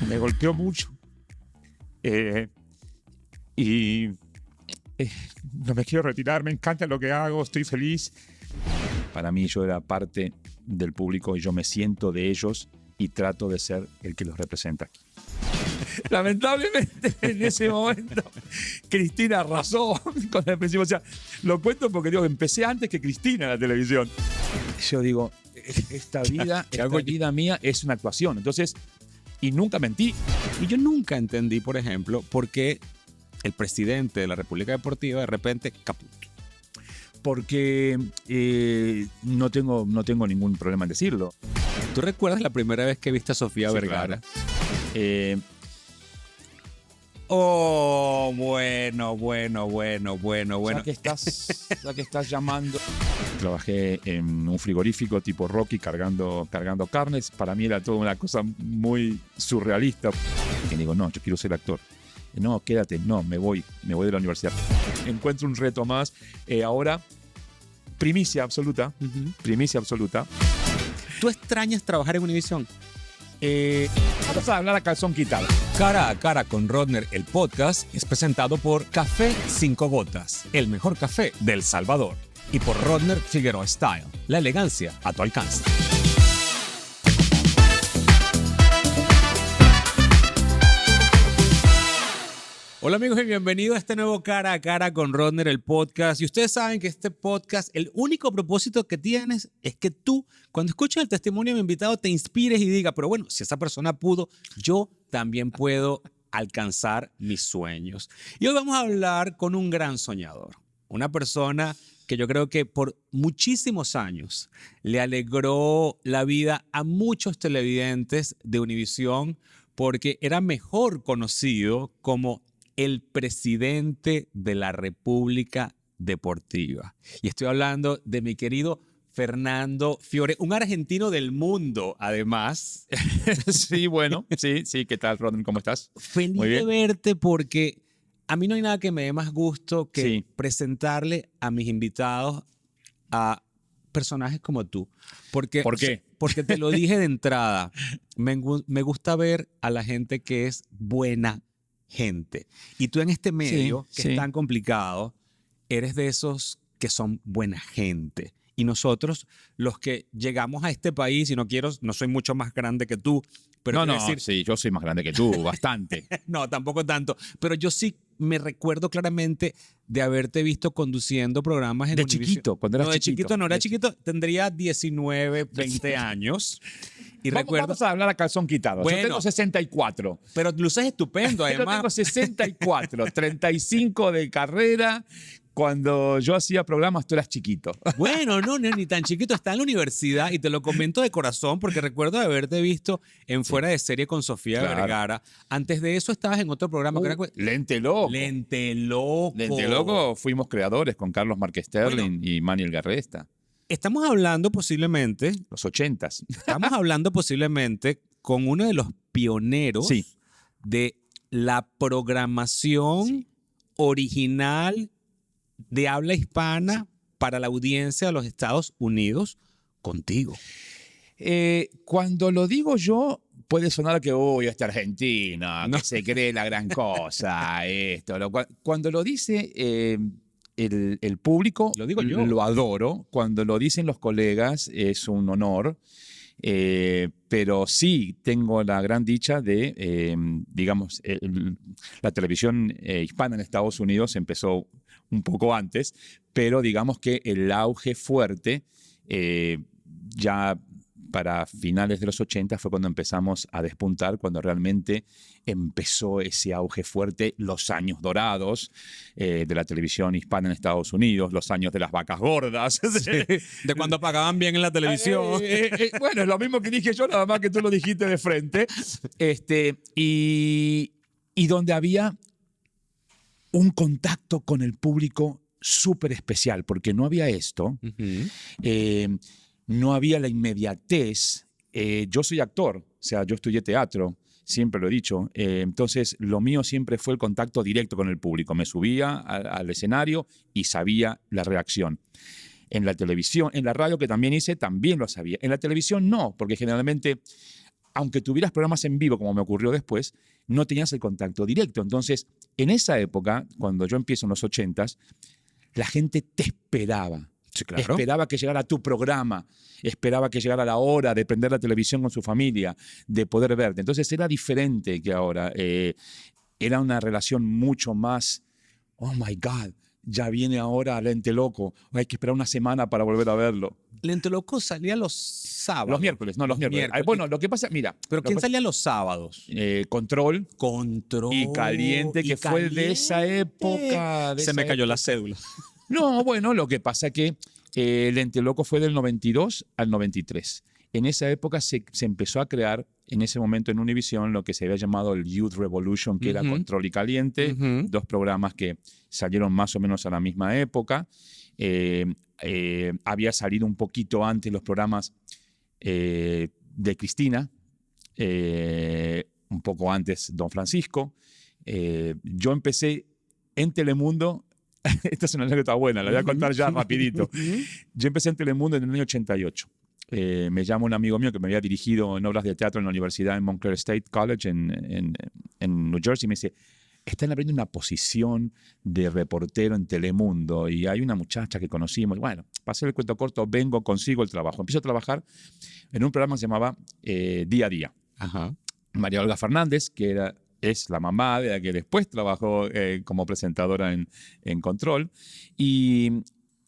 me golpeó mucho. Y no me quiero retirar, me encanta lo que hago, estoy feliz. Para mí yo era parte del público y yo me siento de ellos y trato de ser el que los representa aquí. Lamentablemente en ese momento Cristina arrasó con el principio. O sea, lo cuento porque digo, empecé antes que Cristina en la televisión. Yo digo, esta vida mía es una actuación. Entonces, y nunca mentí. Y yo nunca entendí, por ejemplo, por qué el presidente de la República Deportiva de repente caput. Porque no tengo ningún problema en decirlo. ¿Tú recuerdas la primera vez que viste a Sofía Vergara? Claro. Bueno. Ya que estás llamando. Trabajé en un frigorífico tipo Rocky cargando carnes. Para mí era toda una cosa muy surrealista. Y digo, no, yo quiero ser actor. No, quédate, no, me voy de la universidad. Encuentro un reto más. Ahora, primicia absoluta. Primicia absoluta. ¿Tú extrañas trabajar en Univision? Vamos a hablar a calzón quitado. Cara a Cara con Rodner, el podcast, es presentado por Café 5 Gotas, el mejor café del Salvador. Y por Rodner Figueroa Style, la elegancia a tu alcance. Hola amigos y bienvenidos a este nuevo Cara a Cara con Rodner, el podcast. Y ustedes saben que este podcast, el único propósito que tienes es que tú, cuando escuches el testimonio de mi invitado, te inspires y digas, pero bueno, si esa persona pudo, yo también puedo alcanzar mis sueños. Y hoy vamos a hablar con un gran soñador, una persona que yo creo que por muchísimos años le alegró la vida a muchos televidentes de Univision porque era mejor conocido como el presidente de la República Deportiva. Y estoy hablando de mi querido Fernando Fiore, un argentino del mundo, además. Sí, bueno, sí, ¿qué tal, Rodney? ¿Cómo estás? Feliz de verte porque a mí no hay nada que me dé más gusto que presentarle a mis invitados a personajes como tú. Porque, ¿por qué? Porque te lo dije de entrada, me gusta ver a la gente que es buena gente. Y tú en este medio, que es tan complicado, eres de esos que son buena gente. Y nosotros, los que llegamos a este país, y no soy mucho más grande que tú, pero sí, yo soy más grande que tú, bastante. No, tampoco tanto. Pero yo sí me recuerdo claramente de haberte visto conduciendo programas en Univision. Chiquito, cuando eras chiquito. No, era chiquito, tendría 19, 20 años. Y vamos a hablar a calzón quitado. Bueno, yo tengo 64. Pero luces estupendo, además. Yo tengo 64, 35 de carrera. Cuando yo hacía programas, tú eras chiquito. Bueno, no, ni tan chiquito. Está en la universidad y te lo comento de corazón porque recuerdo de haberte visto en Fuera de Serie con Sofía Vergara. Antes de eso estabas en otro programa. Lente Loco. Lente Loco. Fuimos creadores con Carlos Marques Sterling y Manuel Garresta. Estamos hablando posiblemente... Los 80s. Estamos hablando posiblemente con uno de los pioneros de la programación original de habla hispana para la audiencia de los Estados Unidos contigo. Cuando lo digo yo, puede sonar que esta Argentina, que se cree la gran cosa, cuando lo dice el público, lo digo yo. Lo adoro. Cuando lo dicen los colegas, es un honor. Pero sí tengo la gran dicha de, la televisión hispana en Estados Unidos empezó un poco antes, pero digamos que el auge fuerte ya para finales de los 80 fue cuando empezamos a despuntar, cuando realmente empezó ese auge fuerte, los años dorados de la televisión hispana en Estados Unidos, los años de las vacas gordas. Sí, de cuando pagaban bien en la televisión. Bueno, es lo mismo que dije yo, nada más que tú lo dijiste de frente. Y donde había un contacto con el público súper especial, porque no había esto. No había la inmediatez. Yo soy actor, o sea, yo estudié teatro, siempre lo he dicho. Entonces, lo mío siempre fue el contacto directo con el público. Me subía al escenario y sabía la reacción. En la televisión, en la radio que también hice, también lo sabía. En la televisión no, porque generalmente aunque tuvieras programas en vivo, como me ocurrió después, no tenías el contacto directo. Entonces, en esa época, cuando yo empiezo en los 80s, la gente te esperaba. Sí, claro. Esperaba que llegara tu programa, esperaba que llegara la hora de prender la televisión con su familia, de poder verte. Entonces era diferente que ahora. Era una relación mucho más, oh my God, ya viene ahora Lente Loco, hay que esperar una semana para volver a verlo. Lente Loco salía los sábados. Los miércoles. Bueno, lo que pasa, mira. ¿Pero quién salía los sábados? Control. Control. Y Caliente, que fue de esa época. Se me cayó la cédula. No, bueno, lo que pasa es que Lente Loco fue del 92 al 93. En esa época se empezó a crear, en ese momento en Univision, lo que se había llamado el Youth Revolution, que era Control y Caliente, dos programas que salieron más o menos a la misma época. Había salido un poquito antes los programas de Cristina, un poco antes Don Francisco. Yo empecé en Telemundo. Esta es una anécdota buena, la voy a contar ya rapidito. Yo empecé en Telemundo en el año 88. Me llama un amigo mío que me había dirigido en obras de teatro en la universidad en Montclair State College en New Jersey. Me dice, están abriendo una posición de reportero en Telemundo y hay una muchacha que conocimos. Bueno, para hacer el cuento corto, vengo, consigo el trabajo. Empiezo a trabajar en un programa que se llamaba Día a Día. Ajá. María Olga Fernández, que es la mamá de la que después trabajó como presentadora en Control. Y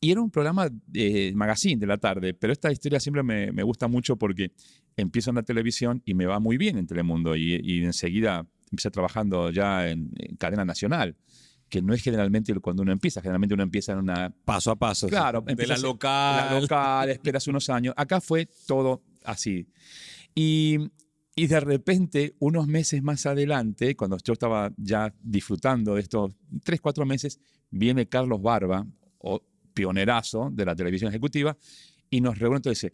era un programa de magazine de la tarde, pero esta historia siempre me gusta mucho porque empiezo en la televisión y me va muy bien en Telemundo y enseguida empecé trabajando ya en cadena nacional, que no es generalmente cuando uno empieza, generalmente uno empieza en una... Paso a paso. Claro, de la local. La local, esperas unos años. Acá fue todo así. Y de repente, unos meses más adelante, cuando yo estaba ya disfrutando de estos 3, 4 meses, viene Carlos Barba, pionerazo de la televisión ejecutiva, y nos reúne y dice,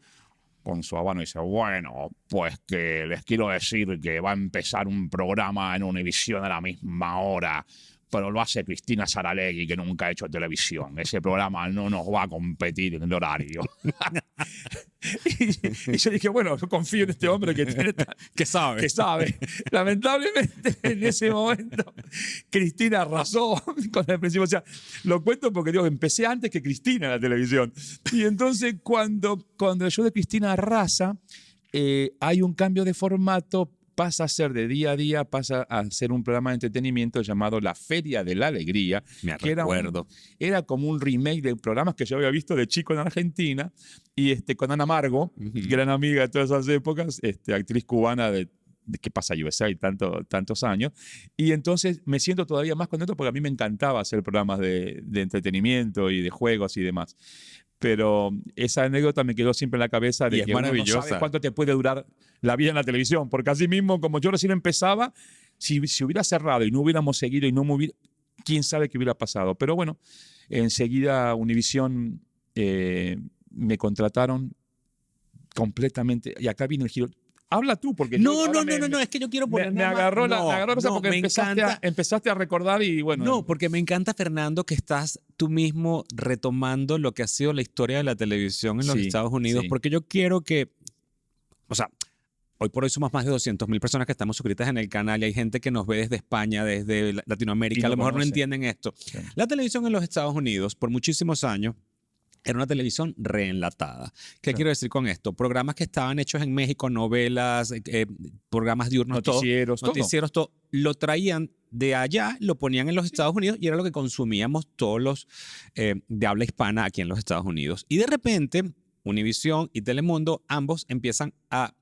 con su habano, dice, bueno, pues que les quiero decir que va a empezar un programa en Univision a la misma hora, pero lo hace Cristina Saralegui, que nunca ha hecho televisión. Ese programa no nos va a competir en el horario. y yo dije, bueno, yo confío en este hombre que sabe. Lamentablemente, en ese momento, Cristina arrasó con el principio. O sea, lo cuento porque digo, empecé antes que Cristina en la televisión. Y entonces, cuando el show de Cristina arrasa, hay un cambio de formato. Pasa a ser de día a día, pasa a ser un programa de entretenimiento llamado La Feria de la Alegría. Me recuerdo. Era como un remake de programas que yo había visto de chico en Argentina, y con Ana Margo, gran amiga de todas esas épocas, actriz cubana de ¿Qué pasa USA? Y tantos años. Y entonces me siento todavía más contento porque a mí me encantaba hacer programas de entretenimiento y de juegos y demás. Pero esa anécdota me quedó siempre en la cabeza de que uno no sabe cuánto te puede durar la vida en la televisión. Porque así mismo, como yo recién empezaba, si hubiera cerrado y no hubiéramos seguido y no me hubiera, quién sabe qué hubiera pasado. Pero bueno, enseguida Univision me contrataron completamente. Y acá viene el giro. Habla tú, porque no, es que yo quiero poner... Me agarró porque empezaste a recordar y bueno... No, porque me encanta, Fernando, que estás tú mismo retomando lo que ha sido la historia de la televisión en los Estados Unidos, porque yo quiero que... O sea, hoy por hoy somos más de 200,000 personas que estamos suscritas en el canal y hay gente que nos ve desde España, desde Latinoamérica, a lo mejor no entienden esto. Sí. La televisión en los Estados Unidos, por muchísimos años, era una televisión reenlatada. ¿Qué quiero decir con esto? Programas que estaban hechos en México, novelas, programas diurnos, noticieros, todo, lo traían de allá, lo ponían en los Estados Unidos y era lo que consumíamos todos los de habla hispana aquí en los Estados Unidos. Y de repente, Univision y Telemundo, ambos empiezan a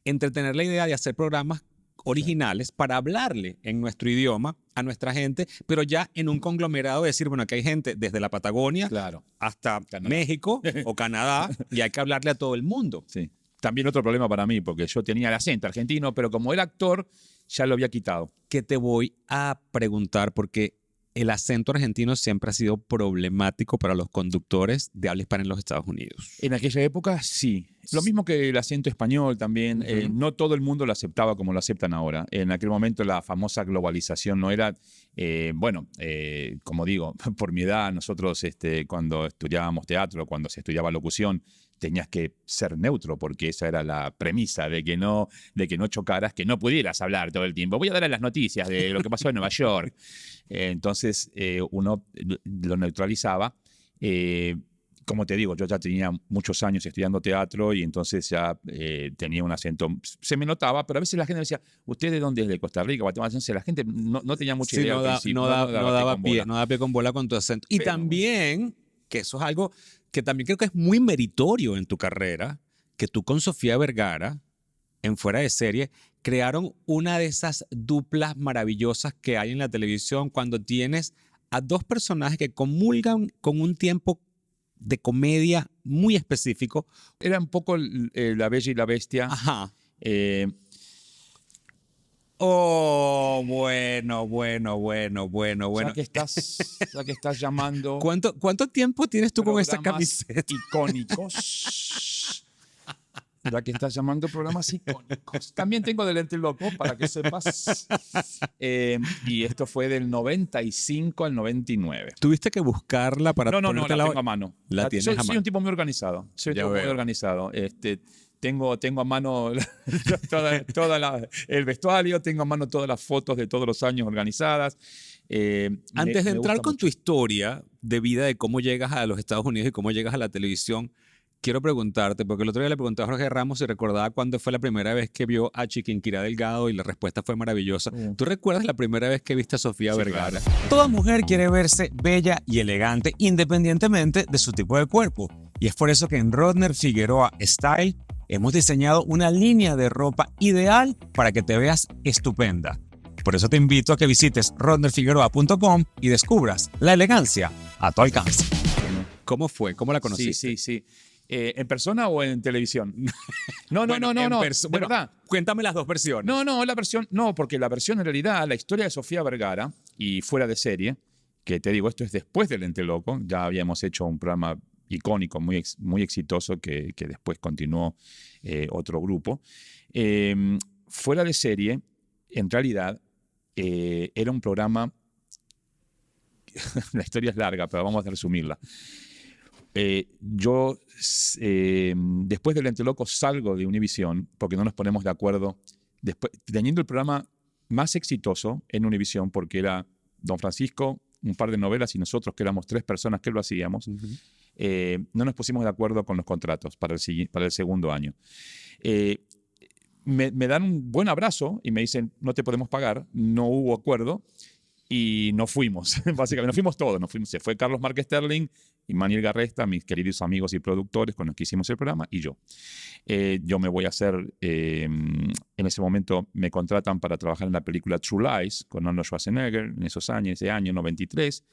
entretener la idea de hacer programas originales para hablarle en nuestro idioma a nuestra gente, pero ya en un conglomerado de decir, bueno, aquí hay gente desde la Patagonia hasta México o Canadá y hay que hablarle a todo el mundo. Sí. También otro problema para mí, porque yo tenía el acento argentino, pero como el actor ya lo había quitado. Que te voy a preguntar, porque el acento argentino siempre ha sido problemático para los conductores de habla hispana en los Estados Unidos. En aquella época, sí. Lo mismo que el acento español también. No todo el mundo lo aceptaba como lo aceptan ahora. En aquel momento la famosa globalización no era... como digo, por mi edad, nosotros cuando estudiábamos teatro, cuando se estudiaba locución, tenías que ser neutro, porque esa era la premisa de que no chocaras, que no pudieras hablar todo el tiempo. Voy a dar las noticias de lo que pasó en Nueva York. Entonces uno lo neutralizaba. Como te digo, yo ya tenía muchos años estudiando teatro y entonces ya tenía un acento, se me notaba, pero a veces la gente me decía, ¿usted de dónde es? ¿De Costa Rica? Guatemala. Entonces la gente no tenía mucha idea al principio. No daba pie con bola con tu acento. Y Pero, también, que eso es algo que también creo que es muy meritorio en tu carrera, que tú con Sofía Vergara, en Fuera de Serie, crearon una de esas duplas maravillosas que hay en la televisión cuando tienes a dos personajes que comulgan con un tiempo de comedia muy específico. era un poco La Bella y la Bestia. Ajá. Eh, Oh, bueno. Ya que estás llamando ¿Cuánto tiempo tienes tú con esa programas camiseta? icónicos. Ya que estás llamando programas icónicos. También tengo de Lente Loco, para que sepas. Y esto fue del 95 al 99. ¿Tuviste que buscarla para No, la ponértela tengo a mano. La tienes soy, a mano. soy un tipo muy organizado. Ya veo. Tengo a mano el vestuario, tengo a mano todas las fotos de todos los años organizadas. Antes de me entrar gusta con mucho. tu historia de vida, de cómo llegas a los Estados Unidos y cómo llegas a la televisión, quiero preguntarte, porque el otro día le pregunté a Jorge Ramos si recordaba cuándo fue la primera vez que vio a Chiquinquirá Delgado y la respuesta fue maravillosa. ¿Tú recuerdas la primera vez que viste a Sofía Vergara? Claro. Toda mujer quiere verse bella y elegante independientemente de su tipo de cuerpo. Y es por eso que en Rodner Figueroa Style hemos diseñado una línea de ropa ideal para que te veas estupenda. Por eso te invito a que visites rodnerfigueroa.com y descubras la elegancia a tu alcance. ¿Cómo fue? ¿Cómo la conociste? Sí. ¿En persona o en televisión? No. Bueno, De bueno, verdad. cuéntame las dos versiones. Porque la versión en realidad, la historia de Sofía Vergara y Fuera de Serie, que te digo, esto es después del Lente Loco, ya habíamos hecho un programa icónico, muy exitoso, que después continuó otro grupo. Fuera de Serie, en realidad, era un programa, la historia es larga, pero vamos a resumirla. Yo, después del Lente Loco, salgo de Univision porque no nos ponemos de acuerdo. Después, teniendo el programa más exitoso en Univision, porque era Don Francisco, un par de novelas y nosotros, que éramos 3 personas que lo hacíamos, no nos pusimos de acuerdo con los contratos para el segundo año. Me dan un buen abrazo y me dicen, no te podemos pagar, no hubo acuerdo. Y nos fuimos, básicamente, nos fuimos todos. Se fue Carlos Márquez Sterling y Maniel Garresta, mis queridos amigos y productores con los que hicimos el programa, y yo. Yo me voy a hacer, en ese momento me contratan para trabajar en la película True Lies con Arnold Schwarzenegger, en ese año 93.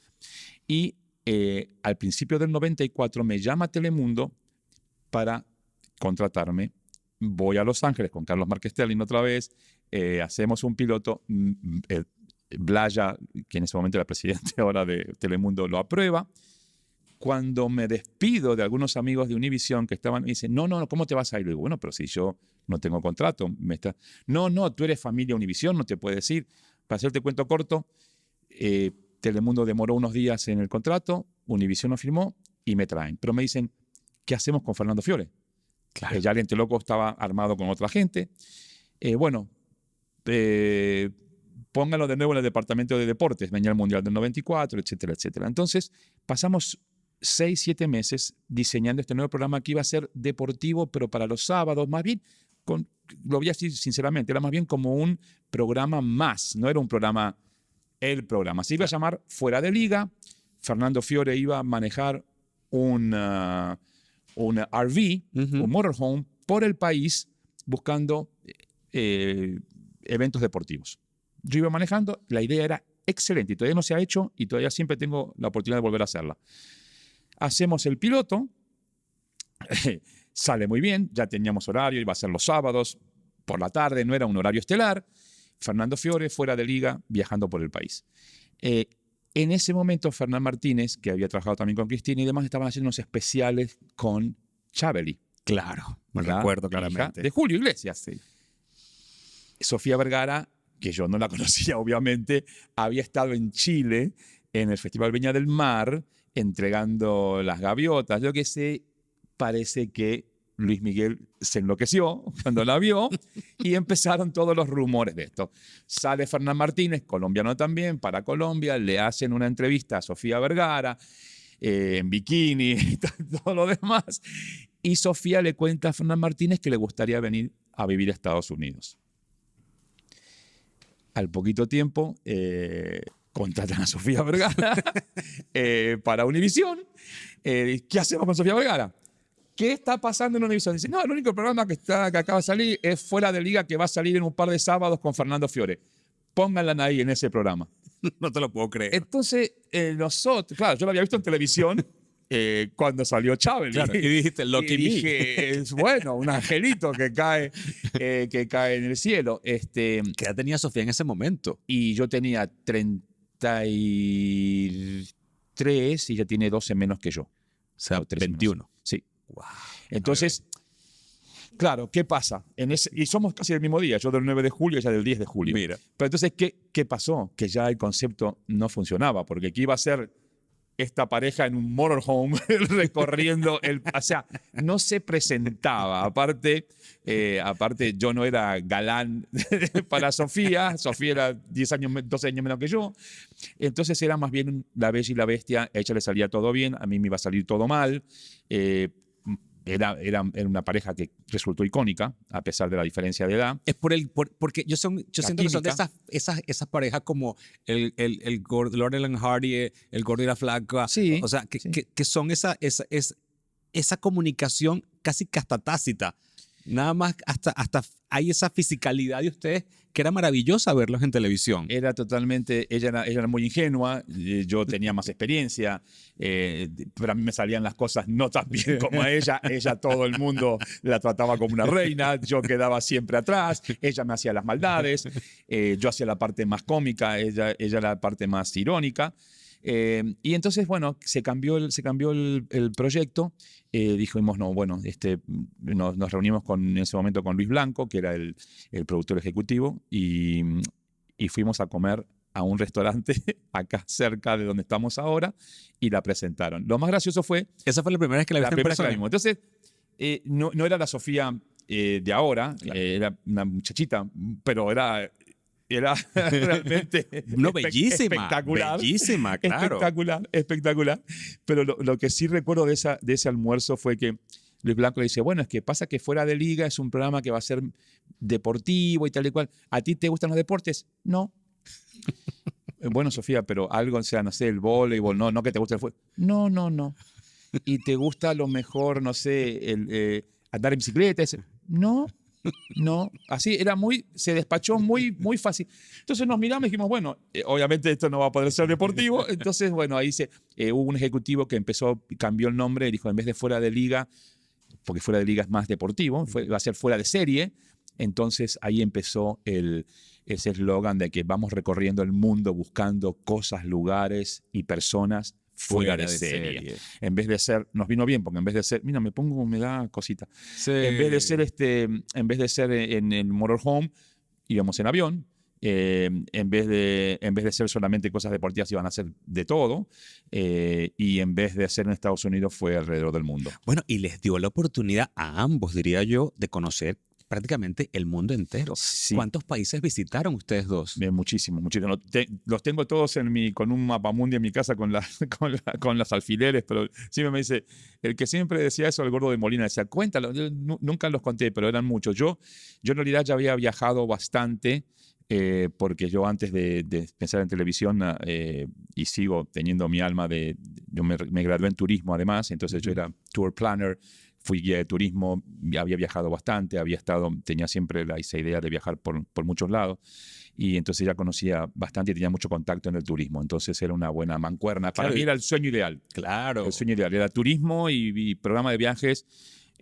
Y al principio del 94 me llama Telemundo para contratarme. Voy a Los Ángeles con Carlos Márquez Sterling otra vez, hacemos un piloto. Blaya, que en ese momento era presidente ahora de Telemundo, lo aprueba. Cuando me despido de algunos amigos de Univision que estaban, me dicen, no, ¿cómo te vas a ir? Y digo, bueno, pero si yo no tengo contrato. No, tú eres familia Univision, no te puedes ir. Para hacerte cuento corto, Telemundo demoró unos días en el contrato, Univision lo firmó y me traen. Pero me dicen, ¿qué hacemos con Fernando Fiore? Claro. Ya el Lente Loco estaba armado con otra gente. Pónganlo de nuevo en el departamento de deportes, venía el Mundial del 94, etcétera, etcétera. Entonces, pasamos 6, 7 meses diseñando este nuevo programa que iba a ser deportivo, pero para los sábados, más bien, lo voy a decir sinceramente, era más bien como un programa más, no era un programa, el programa. Se iba a llamar Fuera de Liga, Fernando Fiore iba a manejar un RV, un motorhome, por el país, buscando eventos deportivos. Yo iba manejando, la idea era excelente y todavía no se ha hecho y todavía siempre tengo la oportunidad de volver a hacerla. Hacemos el piloto, sale muy bien, ya teníamos horario, iba a ser los sábados, por la tarde, no era un horario estelar. Fernando Fiore, Fuera de Liga, viajando por el país. En ese momento, Fernán Martínez, que había trabajado también con Cristina y demás, estaban haciendo unos especiales con Chabeli. Claro, me recuerdo claramente. De Julio Iglesias. Sí. Sofía Vergara, que yo no la conocía obviamente, había estado en Chile en el Festival Viña del Mar entregando las gaviotas, yo qué sé, parece que Luis Miguel se enloqueció cuando la vio y empezaron todos los rumores de esto. Sale Fernán Martínez, colombiano también, para Colombia, le hacen una entrevista a Sofía Vergara en bikini y todo lo demás. Y Sofía le cuenta a Fernán Martínez que le gustaría venir a vivir a Estados Unidos. Al poquito tiempo contratan a Sofía Vergara para Univisión. ¿Qué hacemos con Sofía Vergara? ¿Qué está pasando en Univisión? Dice, no, el único programa que acaba de salir es Fuera de Liga, que va a salir en un par de sábados con Fernando Fiore. Pónganla ahí en ese programa. No te lo puedo creer. Entonces, nosotros, claro, yo lo había visto en televisión cuando salió Chávez. Claro, y dijiste, Lucky y me. dije, es bueno, un angelito que cae en el cielo. ¿Qué edad tenía Sofía en ese momento? Y yo tenía 33 y ella tiene 12 menos que yo. O sea, 13 21. menos. Sí. Wow. Entonces, claro, ¿qué pasa? Y somos casi del mismo día, yo del 9 de julio, ella del 10 de julio. Mira. Pero entonces, ¿qué pasó? Que ya el concepto no funcionaba, porque aquí iba a ser esta pareja en un motorhome recorriendo o sea, no se presentaba. Aparte, yo no era galán para Sofía. Sofía era 12 años menos que yo. Entonces era más bien La Bella y la Bestia. A ella le salía todo bien, a mí me iba a salir todo mal. Era una pareja que resultó icónica, a pesar de la diferencia de edad. Es porque yo siento que son de esas parejas como el gordo, Laurel and Hardy, el gordo y la flaca. Sí, o sea, sí. que son esa comunicación casi que hasta tácita. Nada más hasta hay esa fisicalidad de ustedes que era maravillosa verlos en televisión. Era totalmente, ella era muy ingenua, yo tenía más experiencia, pero a mí me salían las cosas no tan bien como a ella. Ella todo el mundo la trataba como una reina, yo quedaba siempre atrás, ella me hacía las maldades, yo hacía la parte más cómica, ella la parte más irónica. Y entonces, bueno, se cambió el proyecto. Dijimos, no, bueno, nos reunimos en ese momento con Luis Blanco, que era el productor ejecutivo, y fuimos a comer a un restaurante acá cerca de donde estamos ahora y la presentaron. Lo más gracioso fue... Esa fue la primera vez que la viste en persona. Entonces, no era la Sofía de ahora, claro. Era una muchachita, pero era realmente espectacular. Bellísima, claro. Espectacular. Pero lo que sí recuerdo de ese almuerzo fue que Luis Blanco le dice, bueno, es que pasa que Fuera de Liga es un programa que va a ser deportivo y tal y cual. ¿A ti te gustan los deportes? No. Bueno, Sofía, pero algo, o sea, no sé, el voleibol, no que te guste el fútbol. No. ¿Y te gusta a lo mejor, no sé, andar en bicicleta? No, así se despachó muy fácil. Entonces nos miramos y dijimos, bueno, obviamente esto no va a poder ser deportivo. Entonces, bueno, ahí hubo un ejecutivo que cambió el nombre y dijo, en vez de Fuera de Liga, porque Fuera de Liga es más deportivo, va a ser Fuera de Serie. Entonces ahí empezó ese eslogan de que vamos recorriendo el mundo buscando cosas, lugares y personas fuera de serie. En vez de ser, nos vino bien, porque en vez de ser, mira, me da cosita. Sí. En vez de ser en el motorhome, íbamos en avión. En vez de ser solamente cosas deportivas, iban a ser de todo. Y en vez de ser en Estados Unidos, fue alrededor del mundo. Bueno, y les dio la oportunidad a ambos, diría yo, de conocer prácticamente el mundo entero. Sí. ¿Cuántos países visitaron ustedes dos? Muchísimos. Los tengo todos con un mapamundi en mi casa con los alfileres, pero siempre me dice, el que siempre decía eso, el gordo de Molina, decía, cuéntalo. Yo nunca los conté, pero eran muchos. Yo en realidad ya había viajado bastante, porque yo antes de pensar en televisión y sigo teniendo mi alma yo me gradué en turismo además, entonces yo era tour planner, fui guía de turismo, había viajado bastante, tenía siempre esa idea de viajar por muchos lados y entonces ya conocía bastante y tenía mucho contacto en el turismo, entonces era una buena mancuerna. Para mí era el sueño ideal. Claro. El sueño ideal era turismo y programa de viajes.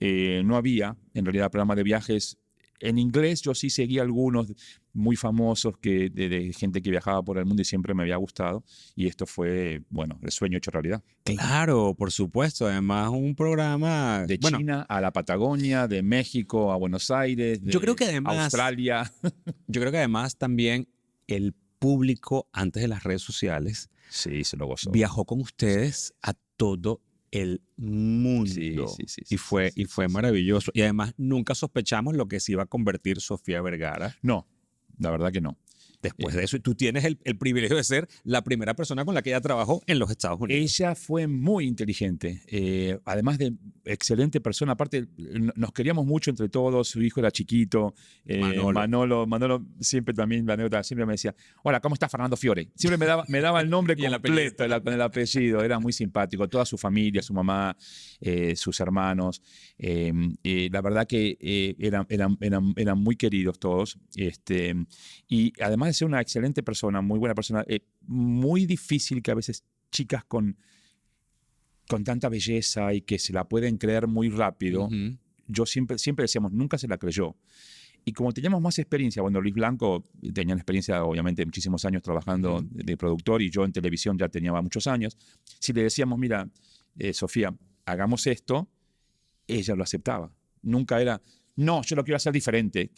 No había, en realidad, programa de viajes en inglés. Yo sí seguía algunos muy famosos de gente que viajaba por el mundo y siempre me había gustado. Y esto fue, bueno, el sueño hecho realidad. Claro, por supuesto. Además, un programa... De China a la Patagonia, de México a Buenos Aires, yo creo que además, Australia. Yo creo que además también el público, antes de las redes sociales, sí, se lo gozó. Viajó con ustedes a todo el mundo. Sí. Y fue maravilloso. Y además nunca sospechamos lo que se iba a convertir Sofía Vergara. No, la verdad que no. Después de eso, tú tienes el privilegio de ser la primera persona con la que ella trabajó en los Estados Unidos. Ella fue muy inteligente, además de excelente persona. Aparte, nos queríamos mucho entre todos. Su hijo era chiquito. Manolo siempre también, la anécdota, siempre me decía, hola, ¿cómo está Fernando Fiore? Siempre me daba el nombre Y el completo, con el apellido. Era muy simpático. Toda su familia, su mamá, sus hermanos. La verdad que eran muy queridos todos. Y además de ser una excelente persona, muy buena persona, muy difícil que a veces chicas con tanta belleza y que se la pueden creer muy rápido, yo siempre decíamos, nunca se la creyó. Y como teníamos más experiencia, bueno, Luis Blanco tenía experiencia, obviamente, muchísimos años trabajando de productor, y yo en televisión ya tenía muchos años. Si le decíamos, mira, Sofía, hagamos esto, ella lo aceptaba. Nunca era, no, yo lo quiero hacer diferente.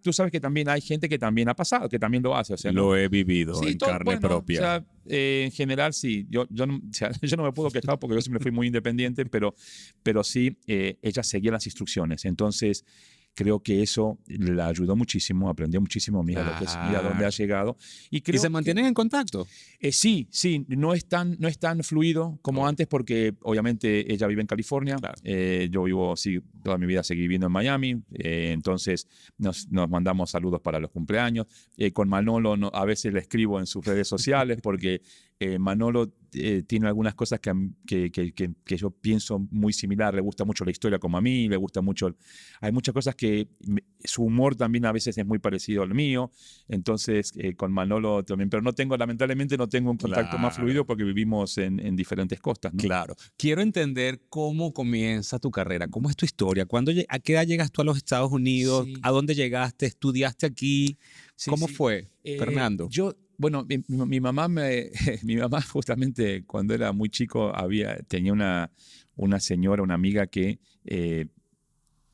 Tú sabes que también hay gente que también ha pasado, que también lo hace. O sea, lo he vivido en carne propia. O sea, en general, sí. Yo no me puedo quejar porque yo siempre fui muy independiente, pero sí, ella seguía las instrucciones. Entonces, creo que eso la ayudó muchísimo, aprendió muchísimo, mira lo que es, mira dónde ha llegado. ¿Y se mantienen en contacto? Sí, no es tan fluido como antes, porque obviamente ella vive en California, claro. Yo vivo, sí, toda mi vida seguí viviendo en Miami, entonces nos mandamos saludos para los cumpleaños. Con Manolo a veces le escribo en sus redes sociales porque Manolo tiene algunas cosas que yo pienso muy similar. Le gusta mucho la historia como a mí, le gusta mucho. Hay muchas cosas que su humor también a veces es muy parecido al mío. Entonces, con Manolo también. Pero lamentablemente no tengo un contacto más fluido porque vivimos en diferentes costas, ¿no? Claro. Quiero entender cómo comienza tu carrera, cómo es tu historia. ¿A qué edad llegas tú a los Estados Unidos? Sí. ¿A dónde llegaste? ¿Estudiaste aquí? Sí, ¿Cómo fue, Fernando? Bueno, mi mamá justamente cuando era muy chico tenía una señora, una amiga que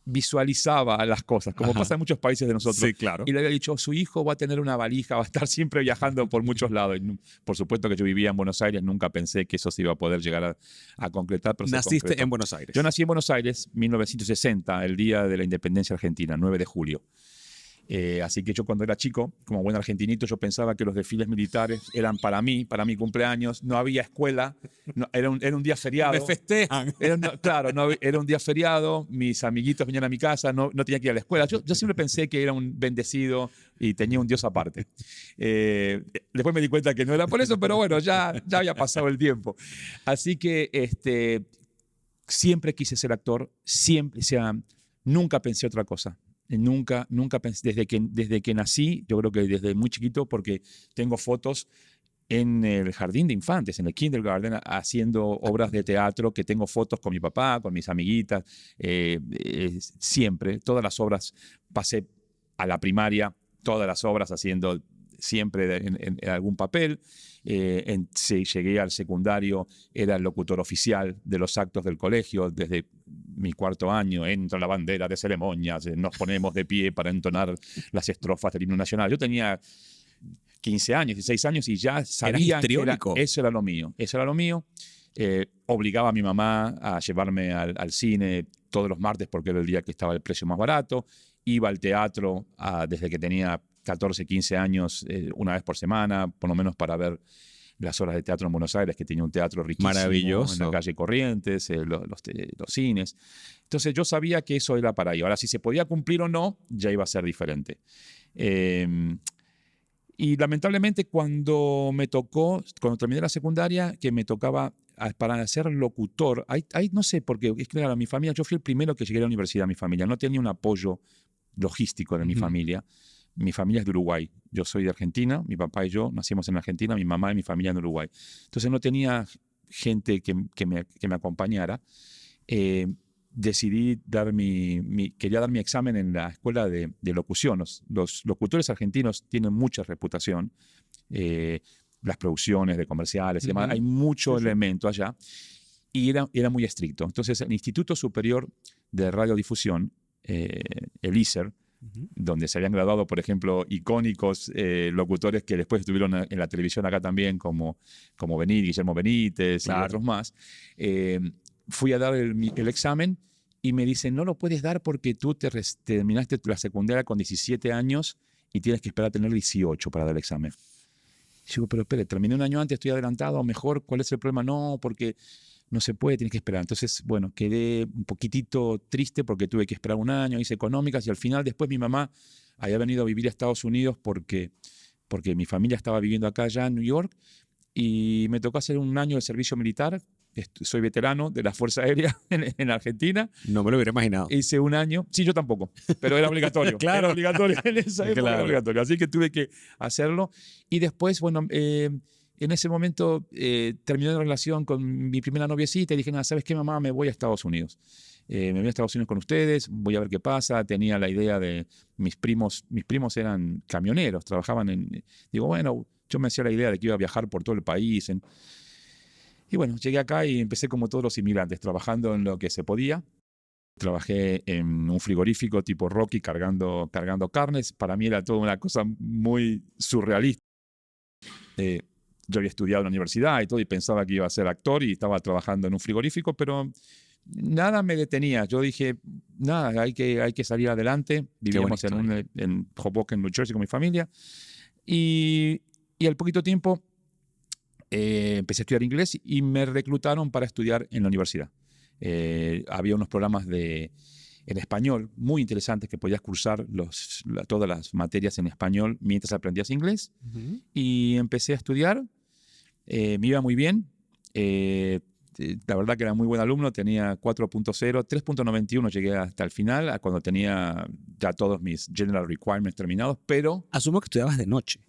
visualizaba las cosas, como pasa en muchos países de nosotros. Sí, claro. Y le había dicho, su hijo va a tener una valija, va a estar siempre viajando por muchos lados. Y, por supuesto que yo vivía en Buenos Aires, nunca pensé que eso se iba a poder llegar a concretar. Pero ¿Naciste en Buenos Aires? Yo nací en Buenos Aires, 1960, el día de la independencia argentina, 9 de julio. Así que yo cuando era chico, como buen argentinito, yo pensaba que los desfiles militares eran para mi cumpleaños. No había escuela, era un día feriado. Me festejan. Era un día feriado, mis amiguitos venían a mi casa, no tenía que ir a la escuela. Yo siempre pensé que era un bendecido y tenía un Dios aparte. Después me di cuenta que no era por eso, pero bueno, ya había pasado el tiempo. Así que siempre quise ser actor, siempre, o sea, nunca pensé otra cosa. Nunca pensé, desde que nací, yo creo que desde muy chiquito, porque tengo fotos en el jardín de infantes, en el kindergarten, haciendo obras de teatro, que tengo fotos con mi papá, con mis amiguitas, siempre, todas las obras, pasé a la primaria, todas las obras haciendo siempre en algún papel. Llegué al secundario, era el locutor oficial de los actos del colegio. Desde mi cuarto año entra la bandera de ceremonias, nos ponemos de pie para entonar las estrofas del himno nacional. Yo tenía 15 años, 16 años y ya sabía que eso era lo mío. Obligaba a mi mamá a llevarme al cine todos los martes porque era el día que estaba el precio más barato. Iba al teatro desde que tenía 14, 15 años, una vez por semana, por lo menos para ver las obras de teatro en Buenos Aires, que tenía un teatro riquísimo. Maravilloso. En la calle Corrientes, los cines. Entonces yo sabía que eso era para ahí. Ahora, si se podía cumplir o no, ya iba a ser diferente. Y lamentablemente cuando terminé la secundaria, que me tocaba para ser locutor, no sé por qué, es claro, mi familia, yo fui el primero que llegué a la universidad, mi familia, no tenía un apoyo logístico de mi familia. Mi familia es de Uruguay, yo soy de Argentina, mi papá y yo nacimos en Argentina, mi mamá y mi familia en Uruguay. Entonces no tenía gente que me acompañara. Decidí quería dar mi examen en la escuela de locución. Los locutores argentinos tienen mucha reputación, las producciones de comerciales y demás, hay mucho elemento allá, y era muy estricto. Entonces el Instituto Superior de Radiodifusión, el ISER, donde se habían graduado, por ejemplo, icónicos locutores que después estuvieron en la televisión acá también, como Guillermo Benítez y otros más. Fui a dar el examen y me dicen, no lo puedes dar porque tú terminaste la secundaria con 17 años y tienes que esperar a tener 18 para dar el examen. Y digo, pero espere, terminé un año antes, estoy adelantado, mejor, ¿cuál es el problema? No, porque no se puede, tienes que esperar. Entonces, bueno, quedé un poquitito triste porque tuve que esperar un año, hice económicas y al final después mi mamá había venido a vivir a Estados Unidos porque mi familia estaba viviendo acá ya en New York y me tocó hacer un año de servicio militar. Soy veterano de la Fuerza Aérea en Argentina. No me lo hubiera imaginado. Hice un año. Sí, yo tampoco, pero era obligatorio. Claro. Era obligatorio en esa época, Claro. era obligatorio. Así que tuve que hacerlo. Y después, bueno, en ese momento terminé la relación con mi primera noviecita y dije, nada, ¿sabes qué, mamá? Me voy a Estados Unidos. Me voy a Estados Unidos con ustedes, voy a ver qué pasa. Tenía la idea de mis primos eran camioneros, trabajaban digo, bueno, yo me hacía la idea de que iba a viajar por todo el país. Y bueno, llegué acá y empecé como todos los inmigrantes, trabajando en lo que se podía. Trabajé en un frigorífico tipo Rocky cargando carnes. Para mí era toda una cosa muy surrealista. Yo había estudiado en la universidad y todo y pensaba que iba a ser actor y estaba trabajando en un frigorífico, pero nada me detenía. Yo dije, nada, hay que salir adelante. Vivíamos en Hoboken, New Jersey con mi familia. Y al poquito tiempo empecé a estudiar inglés y me reclutaron para estudiar en la universidad. Había unos programas en español muy interesantes que podías cursar todas las materias en español mientras aprendías inglés. Y empecé a estudiar. Me iba muy bien. La verdad que era muy buen alumno. Tenía 4.0, 3.91 llegué hasta el final, cuando tenía ya todos mis general requirements terminados, pero... Asumo que estudiabas de noche.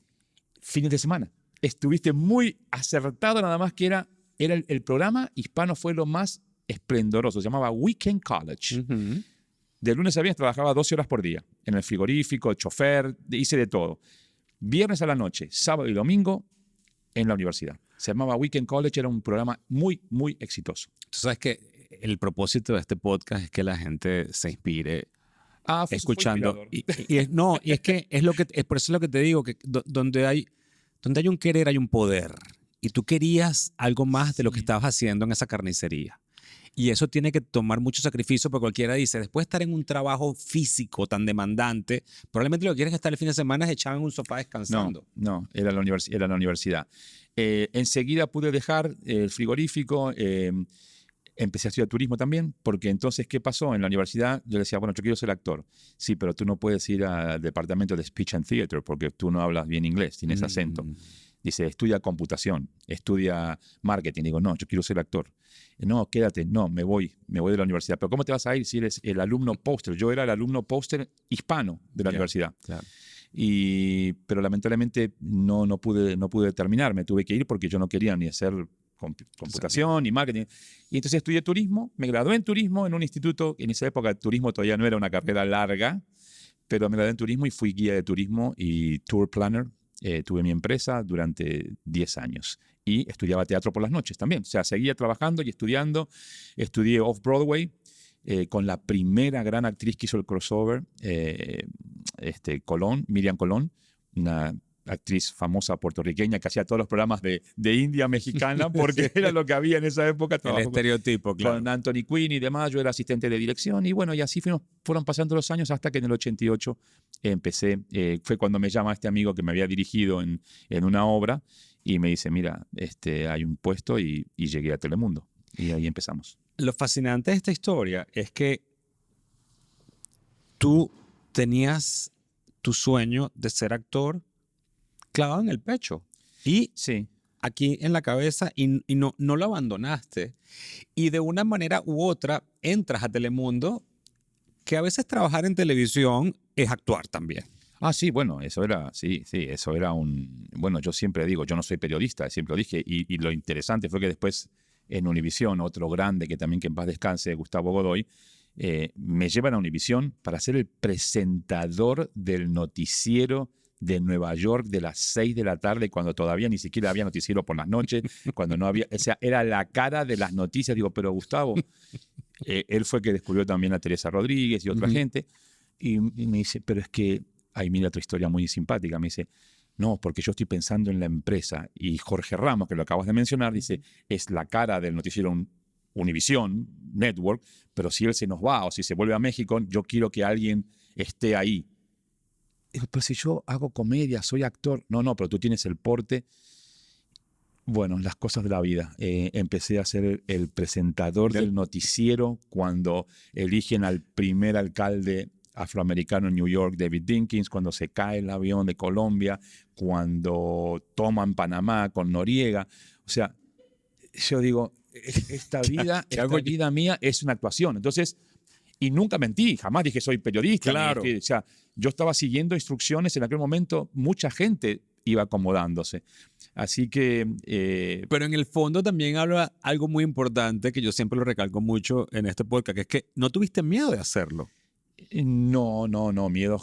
Fines de semana. Estuviste muy acertado, nada más que era el programa hispano fue lo más esplendoroso. Se llamaba Weekend College. De lunes a viernes trabajaba 12 horas por día. En el frigorífico, chofer, hice de todo. Viernes a la noche, sábado y domingo en la universidad. Se llamaba Weekend College, era un programa muy, muy exitoso. Tú sabes que el propósito de este podcast es que la gente se inspire escuchando. Y es que por eso es lo que te digo, que donde hay un querer, hay un poder. Y tú querías algo más de lo que estabas haciendo en esa carnicería. Y eso tiene que tomar mucho sacrificio, porque cualquiera dice, después de estar en un trabajo físico tan demandante, probablemente lo que quieres estar el fin de semana es echado en un sofá descansando. No, era la universidad. Enseguida pude dejar el frigorífico, empecé a estudiar turismo también, porque entonces, ¿qué pasó? En la universidad yo decía, bueno, yo quiero ser actor. Sí, pero tú no puedes ir al departamento de Speech and Theater porque tú no hablas bien inglés, tienes acento. Dice, estudia computación, estudia marketing. Digo, no, yo quiero ser actor. No, quédate, no, me voy de la universidad. Pero ¿cómo te vas a ir si eres el alumno póster? Yo era el alumno póster hispano de la universidad. Claro. Pero lamentablemente no pude terminar, me tuve que ir porque yo no quería ni hacer computación ni marketing. Y entonces estudié turismo, me gradué en turismo en un instituto. En esa época turismo todavía no era una carrera larga, pero me gradué en turismo y fui guía de turismo y tour planner. Tuve mi empresa durante 10 años y estudiaba teatro por las noches también. O sea, seguía trabajando y estudiando. Estudié Off-Broadway con la primera gran actriz que hizo el crossover, Miriam Colón, una actriz famosa puertorriqueña que hacía todos los programas de India mexicana porque era lo que había en esa época. El estereotipo, claro. Con Anthony Quinn y demás. Yo era asistente de dirección y bueno, y así fueron pasando los años hasta que en el 88 empecé. Fue cuando me llama este amigo que me había dirigido en una obra y me dice, mira, hay un puesto y llegué a Telemundo. Y ahí empezamos. Lo fascinante de esta historia es que tú tenías tu sueño de ser actor clavado en el pecho y sí, aquí en la cabeza y no lo abandonaste. Y de una manera u otra entras a Telemundo, que a veces trabajar en televisión es actuar también. Ah, sí, bueno, eso era bueno, yo siempre digo, yo no soy periodista, siempre lo dije, y lo interesante fue que después en Univisión, otro grande que también que en paz descanse, Gustavo Godoy, me llevan a Univisión para ser el presentador del noticiero de Nueva York de las 6 de la tarde, cuando todavía ni siquiera había noticiero por las noches, cuando no había, o sea, era la cara de las noticias. Digo, pero Gustavo, él fue que descubrió también a Teresa Rodríguez y otra gente. Y me dice, pero es que, ahí mira otra historia muy simpática, me dice, no, porque yo estoy pensando en la empresa. Y Jorge Ramos, que lo acabas de mencionar, dice, es la cara del noticiero Univision Network, pero si él se nos va o si se vuelve a México, yo quiero que alguien esté ahí. Digo, pero si yo hago comedia, soy actor. No, pero tú tienes el porte. Bueno, las cosas de la vida. Empecé a ser el presentador del noticiero cuando eligen al primer alcalde afroamericano en New York, David Dinkins, cuando se cae el avión de Colombia, cuando toman Panamá con Noriega. O sea, yo digo, esta vida mía es una actuación. Entonces, y nunca mentí, jamás dije soy periodista. Claro. O sea, yo estaba siguiendo instrucciones, en aquel momento mucha gente iba acomodándose. Así que... Pero en el fondo también habla algo muy importante que yo siempre lo recalco mucho en este podcast, que es que no tuviste miedo de hacerlo. No, miedo,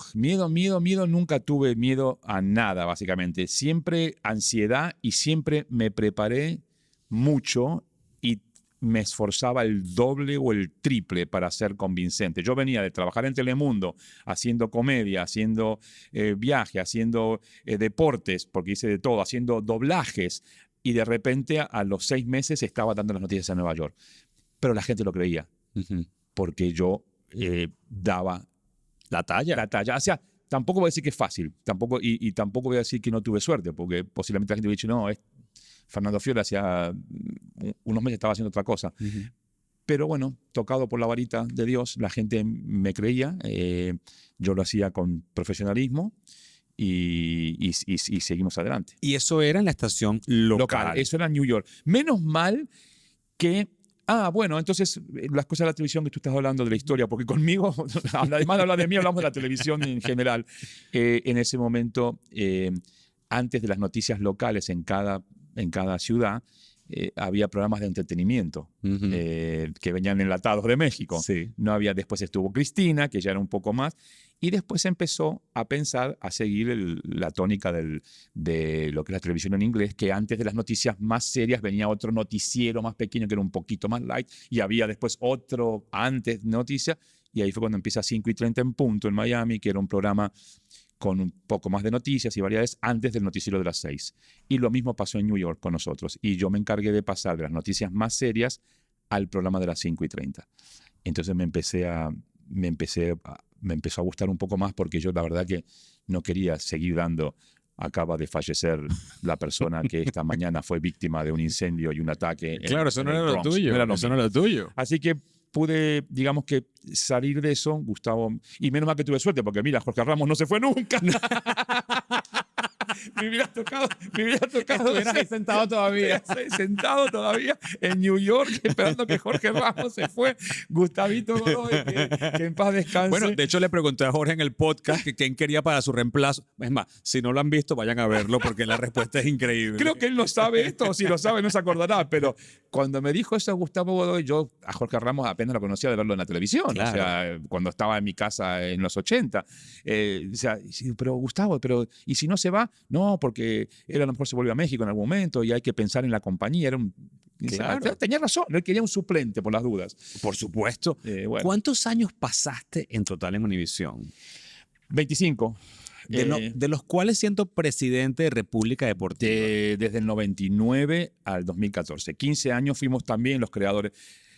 nunca tuve miedo a nada, básicamente. Siempre ansiedad y siempre me preparé mucho y me esforzaba el doble o el triple para ser convincente. Yo venía de trabajar en Telemundo, haciendo comedia, haciendo viaje, haciendo deportes, porque hice de todo, haciendo doblajes, y de repente a los 6 meses estaba dando las noticias en Nueva York. Pero la gente lo creía, porque yo daba la talla. O sea, tampoco voy a decir que es fácil, y tampoco voy a decir que no tuve suerte, porque posiblemente la gente hubiera dicho, no, Fernando Fiore hacía unos meses estaba haciendo otra cosa. Pero bueno, tocado por la varita de Dios, la gente me creía, yo lo hacía con profesionalismo y seguimos adelante. Y eso era en la estación local. Eso era en New York. Menos mal que... bueno, entonces las cosas de la televisión que tú estás hablando de la historia, porque conmigo, además de hablar de mí, hablamos de la televisión en general. En ese momento, antes de las noticias locales en cada ciudad, había programas de entretenimiento que venían enlatados de México. Sí. No había, después estuvo Cristina, que ya era un poco más, y después empezó a pensar, a seguir la tónica de lo que es la televisión en inglés, que antes de las noticias más serias venía otro noticiero más pequeño que era un poquito más light, y había después otro antes de noticias, y ahí fue cuando empieza 5:30 en punto en Miami, que era un programa con un poco más de noticias y variedades antes del noticiero de las 6. Y lo mismo pasó en New York con nosotros. Y yo me encargué de pasar de las noticias más serias al programa de las 5:30. Entonces me empezó a gustar un poco más, porque yo la verdad que no quería seguir dando. Acaba de fallecer la persona que esta mañana fue víctima de un incendio y un ataque. Claro, eso no era lo tuyo. Eso no era lo tuyo. Así que pude, digamos que, salir de eso, Gustavo. Y menos mal que tuve suerte, porque mira, Jorge Ramos no se fue nunca. Me hubiera tocado. Estuvieras ahí sentado todavía. Sentado todavía en New York, esperando que Jorge Ramos se fue. Gustavito Godoy, que en paz descanse. Bueno, de hecho le pregunté a Jorge en el podcast que quién quería para su reemplazo. Es más, si no lo han visto, vayan a verlo, porque la respuesta es increíble. Creo que él no sabe esto, o si lo sabe no se acordará, pero cuando me dijo eso Gustavo Godoy, yo a Jorge Ramos apenas lo conocía de verlo en la televisión. Claro. O sea, cuando estaba en mi casa en los 80. O sea, pero Gustavo, ¿y si no se va? No, porque él a lo mejor se vuelve a México en algún momento y hay que pensar en la compañía. Claro. Tenía razón, él quería un suplente por las dudas. Por supuesto. Bueno. ¿Cuántos años pasaste en total en Univision? 25. De los cuales siendo presidente de República Deportiva. Desde el 99 al 2014. 15 años fuimos también los creadores.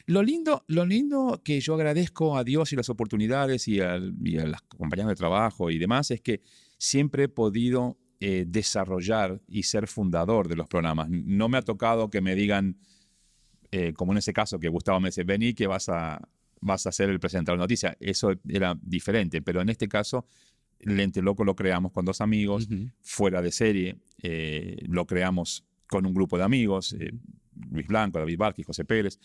Lo lindo que yo agradezco a Dios y las oportunidades y a las compañeras de trabajo y demás es que siempre he podido desarrollar y ser fundador de los programas. No me ha tocado que me digan, como en ese caso que Gustavo me dice, vení que vas a ser el presentador de noticias. Eso era diferente, pero en este caso Lente Loco lo creamos con 2 amigos, fuera de serie, lo creamos con un grupo de amigos, Luis Blanco, David Vázquez, José Pérez.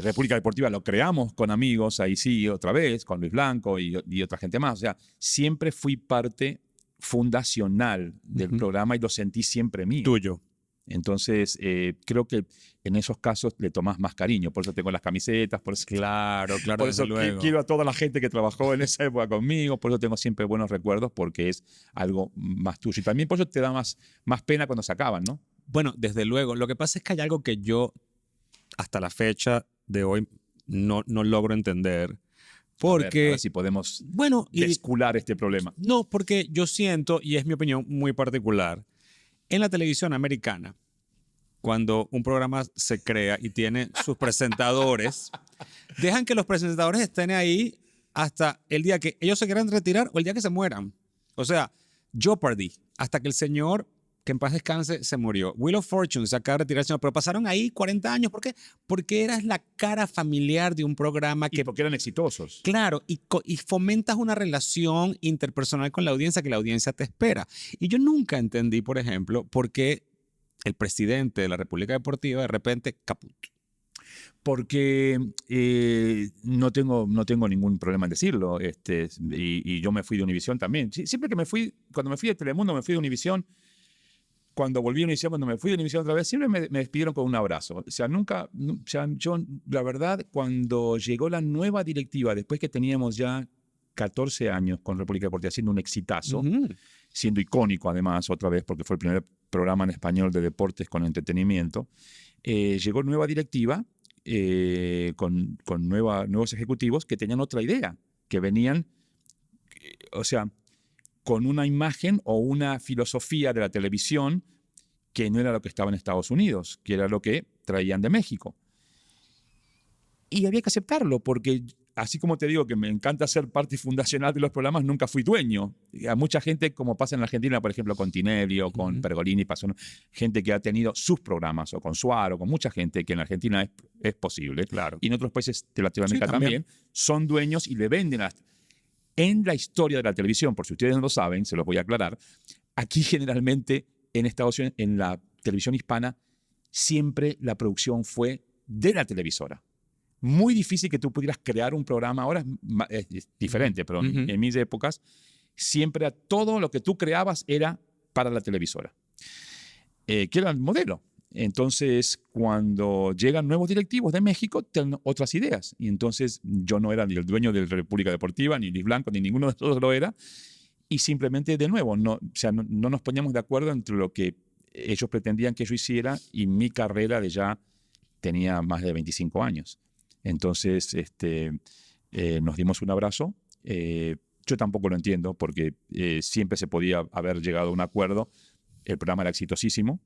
República Deportiva lo creamos con amigos, ahí sí, otra vez, con Luis Blanco y otra gente más. O sea, siempre fui parte fundacional del programa y lo sentí siempre mío. Tuyo. Entonces, creo que en esos casos le tomás más cariño. Por eso tengo las camisetas, por eso, Claro, por eso luego. quiero a toda la gente que trabajó en esa época conmigo, por eso tengo siempre buenos recuerdos, porque es algo más tuyo. Y también por eso te da más pena cuando se acaban, ¿no? Bueno, desde luego. Lo que pasa es que hay algo que yo, hasta la fecha de hoy, no logro entender. Porque, a ver si podemos bueno, descular este problema. No, porque yo siento, y es mi opinión muy particular, en la televisión americana, cuando un programa se crea y tiene sus presentadores, dejan que los presentadores estén ahí hasta el día que ellos se quieran retirar o el día que se mueran. O sea, Jeopardy, hasta que el señor, que en paz descanse, se murió. Wheel of Fortune se acaba de retirar el señor, pero pasaron ahí 40 años. ¿Por qué? Porque eras la cara familiar de un programa Y que... porque eran exitosos. Claro, y fomentas una relación interpersonal con la audiencia que la audiencia te espera. Y yo nunca entendí, por ejemplo, por qué el presidente de la República Deportiva de repente caput. Porque no tengo ningún problema en decirlo. Y yo me fui de Univisión también. Siempre que cuando me fui de Telemundo, me fui de Univisión. Cuando volví a Univisión, cuando me fui de Univisión otra vez, siempre me despidieron con un abrazo. O sea, yo, la verdad, cuando llegó la nueva directiva, después que teníamos ya 14 años con República Deportiva, siendo un exitazo, siendo icónico además, otra vez, porque fue el primer programa en español de deportes con entretenimiento, llegó nueva directiva con nuevos ejecutivos que tenían otra idea, que venían, o sea, con una imagen o una filosofía de la televisión que no era lo que estaba en Estados Unidos, que era lo que traían de México. Y había que aceptarlo, porque así como te digo que me encanta ser parte fundacional de los programas, nunca fui dueño. A mucha gente, como pasa en la Argentina, por ejemplo, con Tinelli o con Pergolini, pasó gente que ha tenido sus programas, o con Suar, o con mucha gente que en la Argentina es posible. Claro. Y en otros países de Latinoamérica Sí, también son dueños y le venden a... En la historia de la televisión, por si ustedes no lo saben, se los voy a aclarar, aquí generalmente en Estados Unidos, en la televisión hispana, siempre la producción fue de la televisora. Muy difícil que tú pudieras crear un programa, ahora es diferente, pero en mis épocas, siempre todo lo que tú creabas era para la televisora, que era el modelo. Entonces, cuando llegan nuevos directivos de México, tienen otras ideas. Y entonces yo no era ni el dueño de la República Deportiva, ni Luis Blanco, ni ninguno de nosotros lo era. Y simplemente, de nuevo, no nos poníamos de acuerdo entre lo que ellos pretendían que yo hiciera y mi carrera ya tenía más de 25 años. Entonces, nos dimos un abrazo. Yo tampoco lo entiendo porque siempre se podía haber llegado a un acuerdo. El programa era exitosísimo.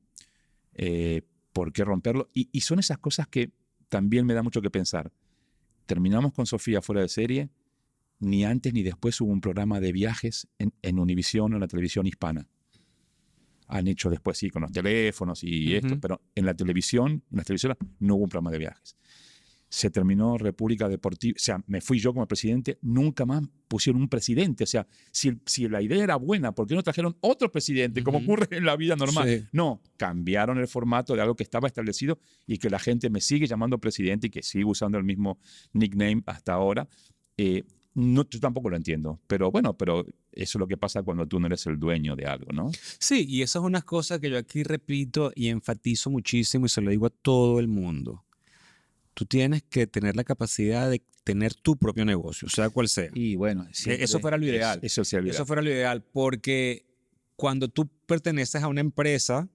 ¿Por qué romperlo? Y son esas cosas que también me da mucho que pensar. Terminamos con Sofía fuera de serie, ni antes ni después hubo un programa de viajes en Univisión o en la televisión hispana. Han hecho después sí con los teléfonos y esto, pero en la televisión, en las televisoras, no hubo un programa de viajes. Se terminó República Deportiva, o sea, me fui yo como presidente, nunca más pusieron un presidente. O sea, si la idea era buena, ¿por qué no trajeron otro presidente, como ocurre en la vida normal? Sí. No, cambiaron el formato de algo que estaba establecido y que la gente me sigue llamando presidente y que sigue usando el mismo nickname hasta ahora. Yo tampoco lo entiendo, pero bueno, pero eso es lo que pasa cuando tú no eres el dueño de algo, ¿no? Sí, y eso es una cosa que yo aquí repito y enfatizo muchísimo y se lo digo a todo el mundo. Tú tienes que tener la capacidad de tener tu propio negocio, sea cual sea. Y bueno, eso fuera lo ideal. Eso sería lo ideal. Eso fuera lo ideal, porque cuando tú perteneces a una empresa,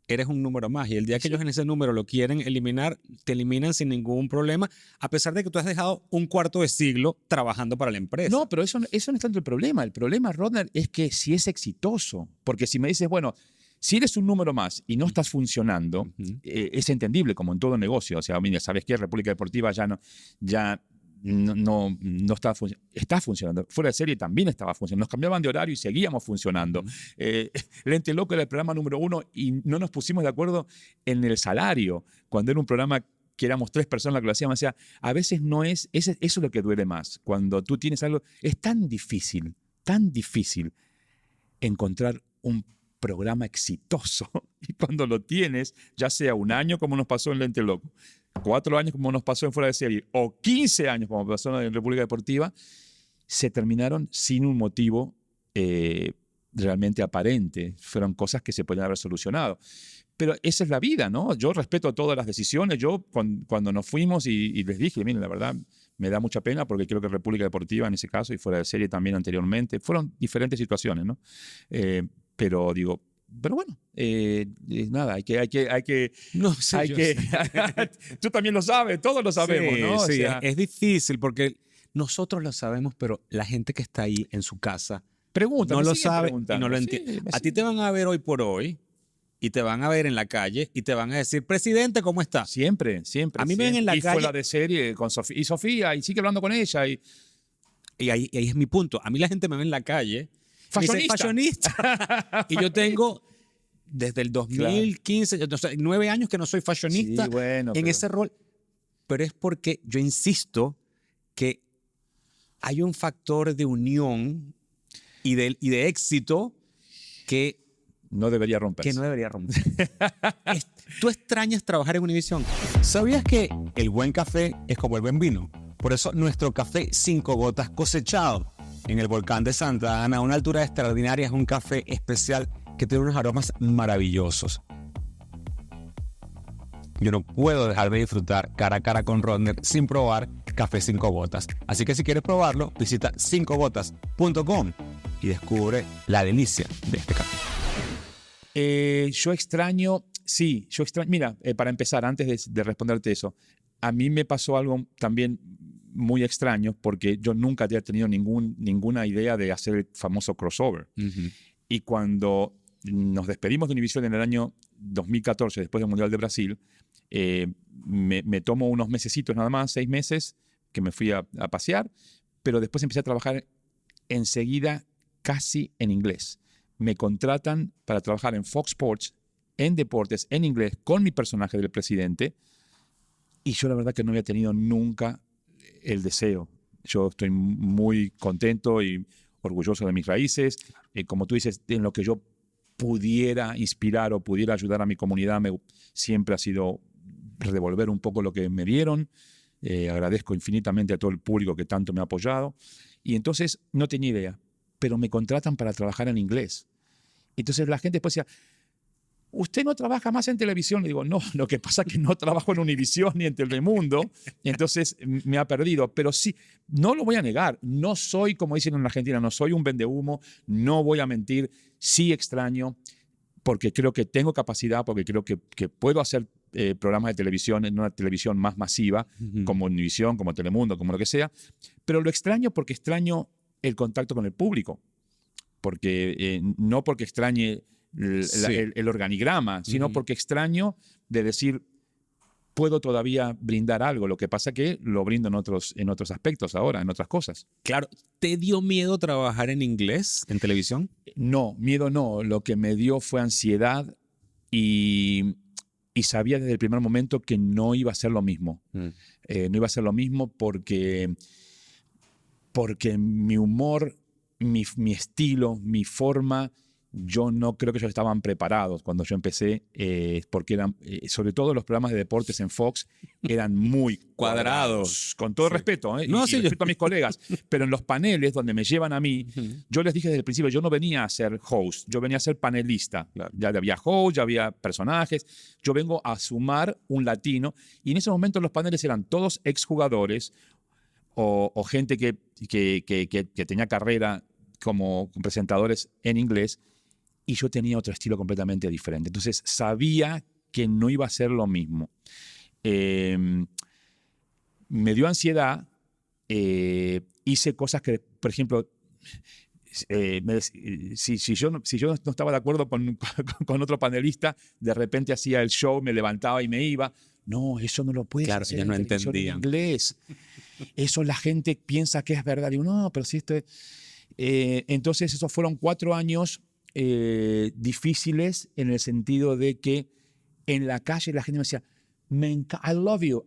eres un número más. Y el día que ellos en ese número lo quieren eliminar, te eliminan sin ningún problema, a pesar de que tú has dejado un cuarto de siglo trabajando para la empresa. No, pero eso no es tanto el problema. El problema, Rodner, es que si es exitoso. Porque si me dices, bueno, si eres un número más y no estás funcionando, es entendible, como en todo negocio. O sea, mira, ¿sabes qué? República Deportiva ya no está funcionando. Está funcionando. Fuera de serie también estaba funcionando. Nos cambiaban de horario y seguíamos funcionando. Lente Loco era el programa número 1 y no nos pusimos de acuerdo en el salario. Cuando era un programa que éramos 3 personas las que lo hacíamos, o sea, a veces no es... Eso es lo que duele más. Cuando tú tienes algo... Es tan difícil encontrar un programa exitoso. Y cuando lo tienes, ya sea un año como nos pasó en Lente Loco, 4 años como nos pasó en Fuera de Serie, o 15 años como pasó en República Deportiva, se terminaron sin un motivo realmente aparente. Fueron cosas que se podían haber solucionado. Pero esa es la vida, ¿no? Yo respeto todas las decisiones. Yo, cuando nos fuimos y les dije, miren, la verdad, me da mucha pena porque creo que República Deportiva en ese caso y Fuera de Serie también anteriormente, fueron diferentes situaciones, ¿no? Pero digo, pero bueno, nada, hay que No sé, tú también lo sabes, todos lo sabemos, sí, ¿no? Sí, o sea, es difícil porque nosotros lo sabemos, pero la gente que está ahí en su casa Pregunta, no me lo siguen sabe y preguntando. no lo Sí, entiende. me A ti te van a ver hoy por hoy y te van a ver en la calle y te van a decir, presidente, ¿cómo está? Siempre, siempre. A mí me ven en la y calle- fuera de serie con Sofía. Y Sofía, y sigue hablando con ella. Y Y ahí es mi punto. A mí la gente me ve en la calle. Y me dice, Fashionista. fashionista. Y yo tengo desde el 2015, o sea, 9 años que no soy fashionista Sí, bueno, en pero- ese rol. Pero es porque yo insisto que hay un factor de unión y de éxito que no debería romperse. no debería romper. ¿Tú extrañas trabajar en Univision? ¿Sabías que el buen café es como el buen vino? Por eso nuestro café 5 gotas cosechado en el volcán de Santa Ana a una altura extraordinaria es un café especial que tiene unos aromas maravillosos. Yo no puedo dejar de disfrutar cara a cara con Rodner sin probar café 5 gotas. Así que si quieres probarlo, visita 5gotas.com y descubre la delicia de este café. Yo extraño, mira, para empezar, antes de responderte eso, a mí me pasó algo también muy extraño porque yo nunca había tenido ninguna idea de hacer el famoso crossover. Y cuando nos despedimos de Univision en el año 2014, después del Mundial de Brasil, me tomo unos mesecitos nada más, 6 meses, que me fui a pasear, pero después empecé a trabajar enseguida casi en inglés. Me contratan para trabajar en Fox Sports, en deportes, en inglés, con mi personaje del presidente, y yo la verdad que no había tenido nunca el deseo. Yo estoy muy contento y orgulloso de mis raíces. Como tú dices, en lo que yo pudiera inspirar o pudiera ayudar a mi comunidad, siempre ha sido devolver un poco lo que me dieron. Agradezco infinitamente a todo el público que tanto me ha apoyado. Y entonces no tenía idea, pero me contratan para trabajar en inglés. Entonces la gente después decía, ¿usted no trabaja más en televisión? Le digo, no, lo que pasa es que no trabajo en Univision ni en Telemundo, entonces me ha perdido. Pero sí, no lo voy a negar, no soy, como dicen en Argentina, no soy un vendehumo, no voy a mentir, sí extraño, porque creo que tengo capacidad, porque creo que puedo hacer programas de televisión en una televisión más masiva, como Univision, como Telemundo, como lo que sea, pero lo extraño porque extraño el contacto con el público, porque no porque extrañe el organigrama, sino porque extraño de decir, puedo todavía brindar algo. Lo que pasa que lo brindo en otros aspectos ahora, en otras cosas. Claro, ¿te dio miedo trabajar en inglés en televisión? No, miedo no. Lo que me dio fue ansiedad y sabía desde el primer momento que no iba a ser lo mismo. No iba a ser lo mismo porque mi humor, mi estilo, mi forma, yo no creo que ellos estaban preparados cuando yo empecé, porque eran, sobre todo los programas de deportes en Fox, eran muy cuadrados. Con todo respeto, No, y respeto a mis colegas. Pero en los paneles donde me llevan a mí, yo les dije desde el principio, yo no venía a ser host, yo venía a ser panelista. Ya había host, ya había personajes. Yo vengo a sumar un latino. Y en ese momento los paneles eran todos exjugadores o gente que tenía carrera como presentadores en inglés. Y yo tenía otro estilo completamente diferente. Entonces sabía que no iba a ser lo mismo. Me dio ansiedad. Hice cosas que, por ejemplo, si yo no estaba de acuerdo con otro panelista, de repente hacía el show, me levantaba y me iba. No, eso no lo puedes hacer. Claro, ellos no en televisión en entendían. inglés. Eso la gente piensa que es verdad. Digo, no, pero si esto es... entonces esos fueron 4 años difíciles en el sentido de que en la calle la gente me decía, I love you,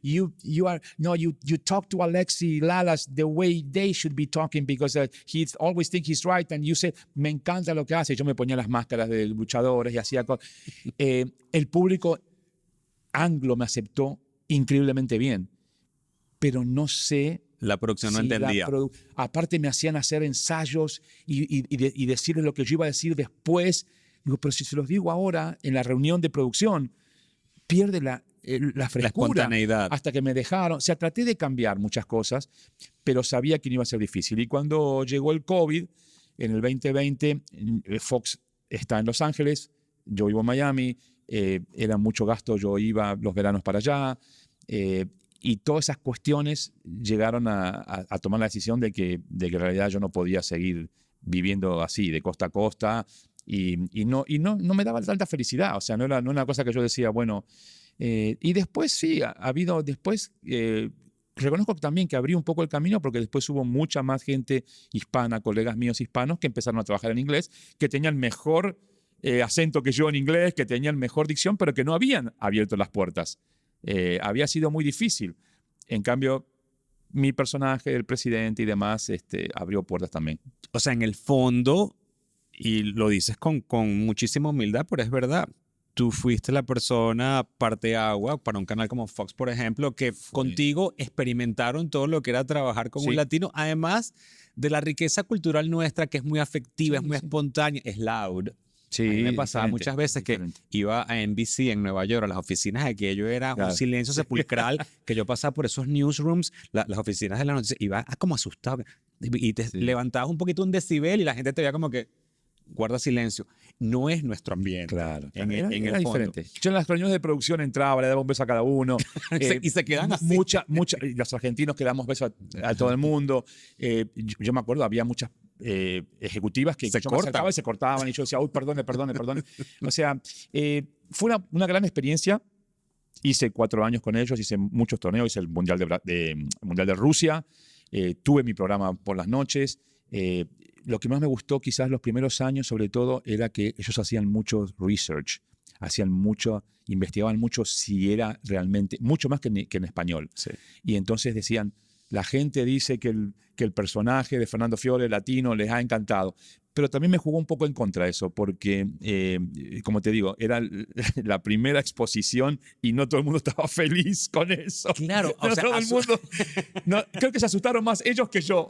you talk to Alexi Lalas the way they should be talking because he always think he's right and you said, me encanta lo que hace. Yo me ponía las máscaras de luchadores y hacía cosas. El público anglo me aceptó increíblemente bien, pero no sé. La producción no entendía. Aparte me hacían hacer ensayos y decirles lo que yo iba a decir después. Digo, pero si se los digo ahora en la reunión de producción, pierde la frescura. La espontaneidad. Hasta que me dejaron. O sea, traté de cambiar muchas cosas, pero sabía que no iba a ser difícil. Y cuando llegó el COVID, en el 2020, Fox está en Los Ángeles, yo vivo en Miami, era mucho gasto, yo iba los veranos para allá. y todas esas cuestiones llegaron a tomar la decisión de que en realidad yo no podía seguir viviendo así, de costa a costa, y no me daba tanta felicidad. O sea, no era una cosa que yo decía, bueno. Y después sí, ha habido después. Reconozco también que abrí un poco el camino porque después hubo mucha más gente hispana, colegas míos hispanos, que empezaron a trabajar en inglés, que tenían mejor acento que yo en inglés, que tenían mejor dicción, pero que no habían abierto las puertas. Había sido muy difícil. En cambio, mi personaje, el presidente y demás, abrió puertas también. O sea, en el fondo, y lo dices con muchísima humildad, pero es verdad, tú fuiste la persona parteagua para un canal como Fox, por ejemplo, que contigo experimentaron todo lo que era trabajar con un latino, además de la riqueza cultural nuestra, que es muy afectiva, es muy espontánea, es loud. Sí, a mí me pasaba muchas veces que iba a NBC en Nueva York, a las oficinas de aquello era un silencio sepulcral, que yo pasaba por esos newsrooms, las oficinas de la noticia, iba como asustado, y te levantabas un poquito un decibel y la gente te veía como que guarda silencio. No es nuestro ambiente. Claro. En Era el diferente. Yo en las reuniones de producción entraba, le daba un beso a cada uno. Y se quedan así. Los argentinos que damos besos a todo el mundo. Yo me acuerdo, había muchas ejecutivas que se yo me acercaba y se cortaban. Y yo decía, uy, perdone. O sea, fue una gran experiencia. Hice 4 años con ellos, hice muchos torneos, hice el Mundial de Rusia. Tuve mi programa por las noches. Lo que más me gustó quizás los primeros años, sobre todo, era que ellos hacían mucho research, investigaban mucho si era realmente, mucho más que en español. Sí. Y entonces decían, la gente dice que el personaje de Fernando Fiore, latino, les ha encantado. Pero también me jugó un poco en contra eso, porque, como te digo, era la primera exposición y no todo el mundo estaba feliz con eso. Claro, no, o sea, todo el mundo. Creo que se asustaron más ellos que yo.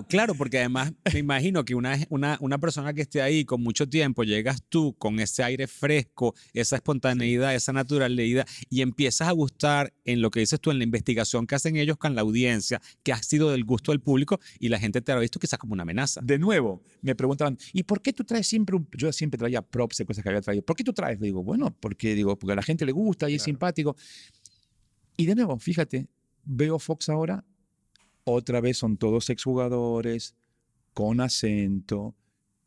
Claro, porque además me imagino que una persona que esté ahí con mucho tiempo, llegas tú con ese aire fresco, esa espontaneidad, esa naturalidad, y empiezas a gustar en lo que dices tú, en la investigación que hacen ellos con la audiencia, que ha sido del gusto del público, y la gente te ha visto quizás como una amenaza. De nuevo, me preguntaban, ¿y por qué tú traes siempre yo siempre traía props de cosas que había traído. ¿Por qué tú traes? Le digo, bueno, porque a la gente le gusta y es simpático. Y de nuevo, fíjate, veo Fox ahora, otra vez son todos exjugadores, con acento,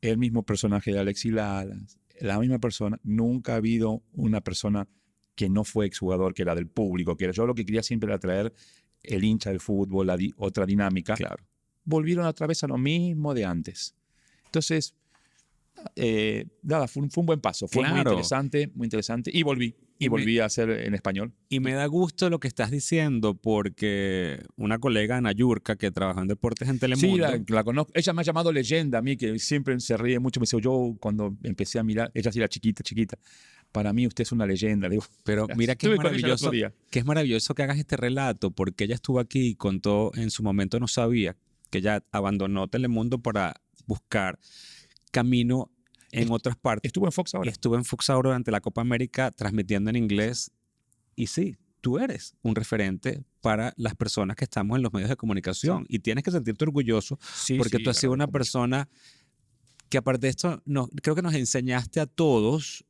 el mismo personaje de Alexis Lalas, la misma persona. Nunca ha habido una persona que no fue exjugador, que era del público, que era yo lo que quería siempre era traer el hincha del fútbol, otra dinámica. Claro. Volvieron otra vez a lo mismo de antes. Entonces, nada, fue un buen paso. Fue muy interesante. Y volví a hacer en español. Y me da gusto lo que estás diciendo porque una colega, Ana Yurka, que trabaja en deportes en Telemundo. Sí, la conozco. Ella me ha llamado leyenda a mí, que siempre se ríe mucho. Me dice, yo cuando empecé a mirar, ella sí era chiquita. Para mí usted es una leyenda. Le digo, pero mira que es maravilloso que hagas este relato porque ella estuvo aquí y contó, en su momento no sabía que ella abandonó Telemundo para buscar camino en otras partes. Estuvo en Fox ahora. Estuvo en Fox ahora durante la Copa América transmitiendo en inglés. Y sí, tú eres un referente para las personas que estamos en los medios de comunicación. Sí. Y tienes que sentirte orgulloso porque tú has sido una persona que, aparte de esto, creo que nos enseñaste a todos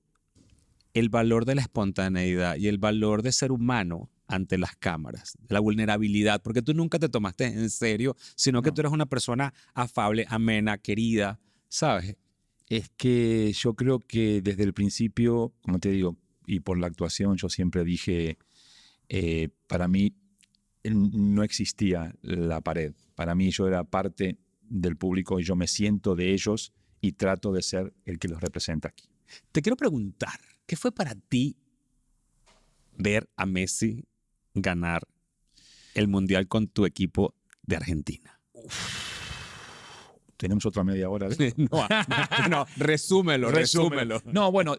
el valor de la espontaneidad y el valor de ser humano ante las cámaras, la vulnerabilidad, porque tú nunca te tomaste en serio, sino que tú eres una persona afable, amena, querida, ¿sabes? Es que yo creo que desde el principio, como te digo, y por la actuación, yo siempre dije, para mí no existía la pared. Para mí yo era parte del público y yo me siento de ellos y trato de ser el que los representa aquí. Te quiero preguntar, ¿qué fue para ti ver a Messi ganar el Mundial con tu equipo de Argentina? Tenemos otra media hora. No, resúmelo. No, bueno,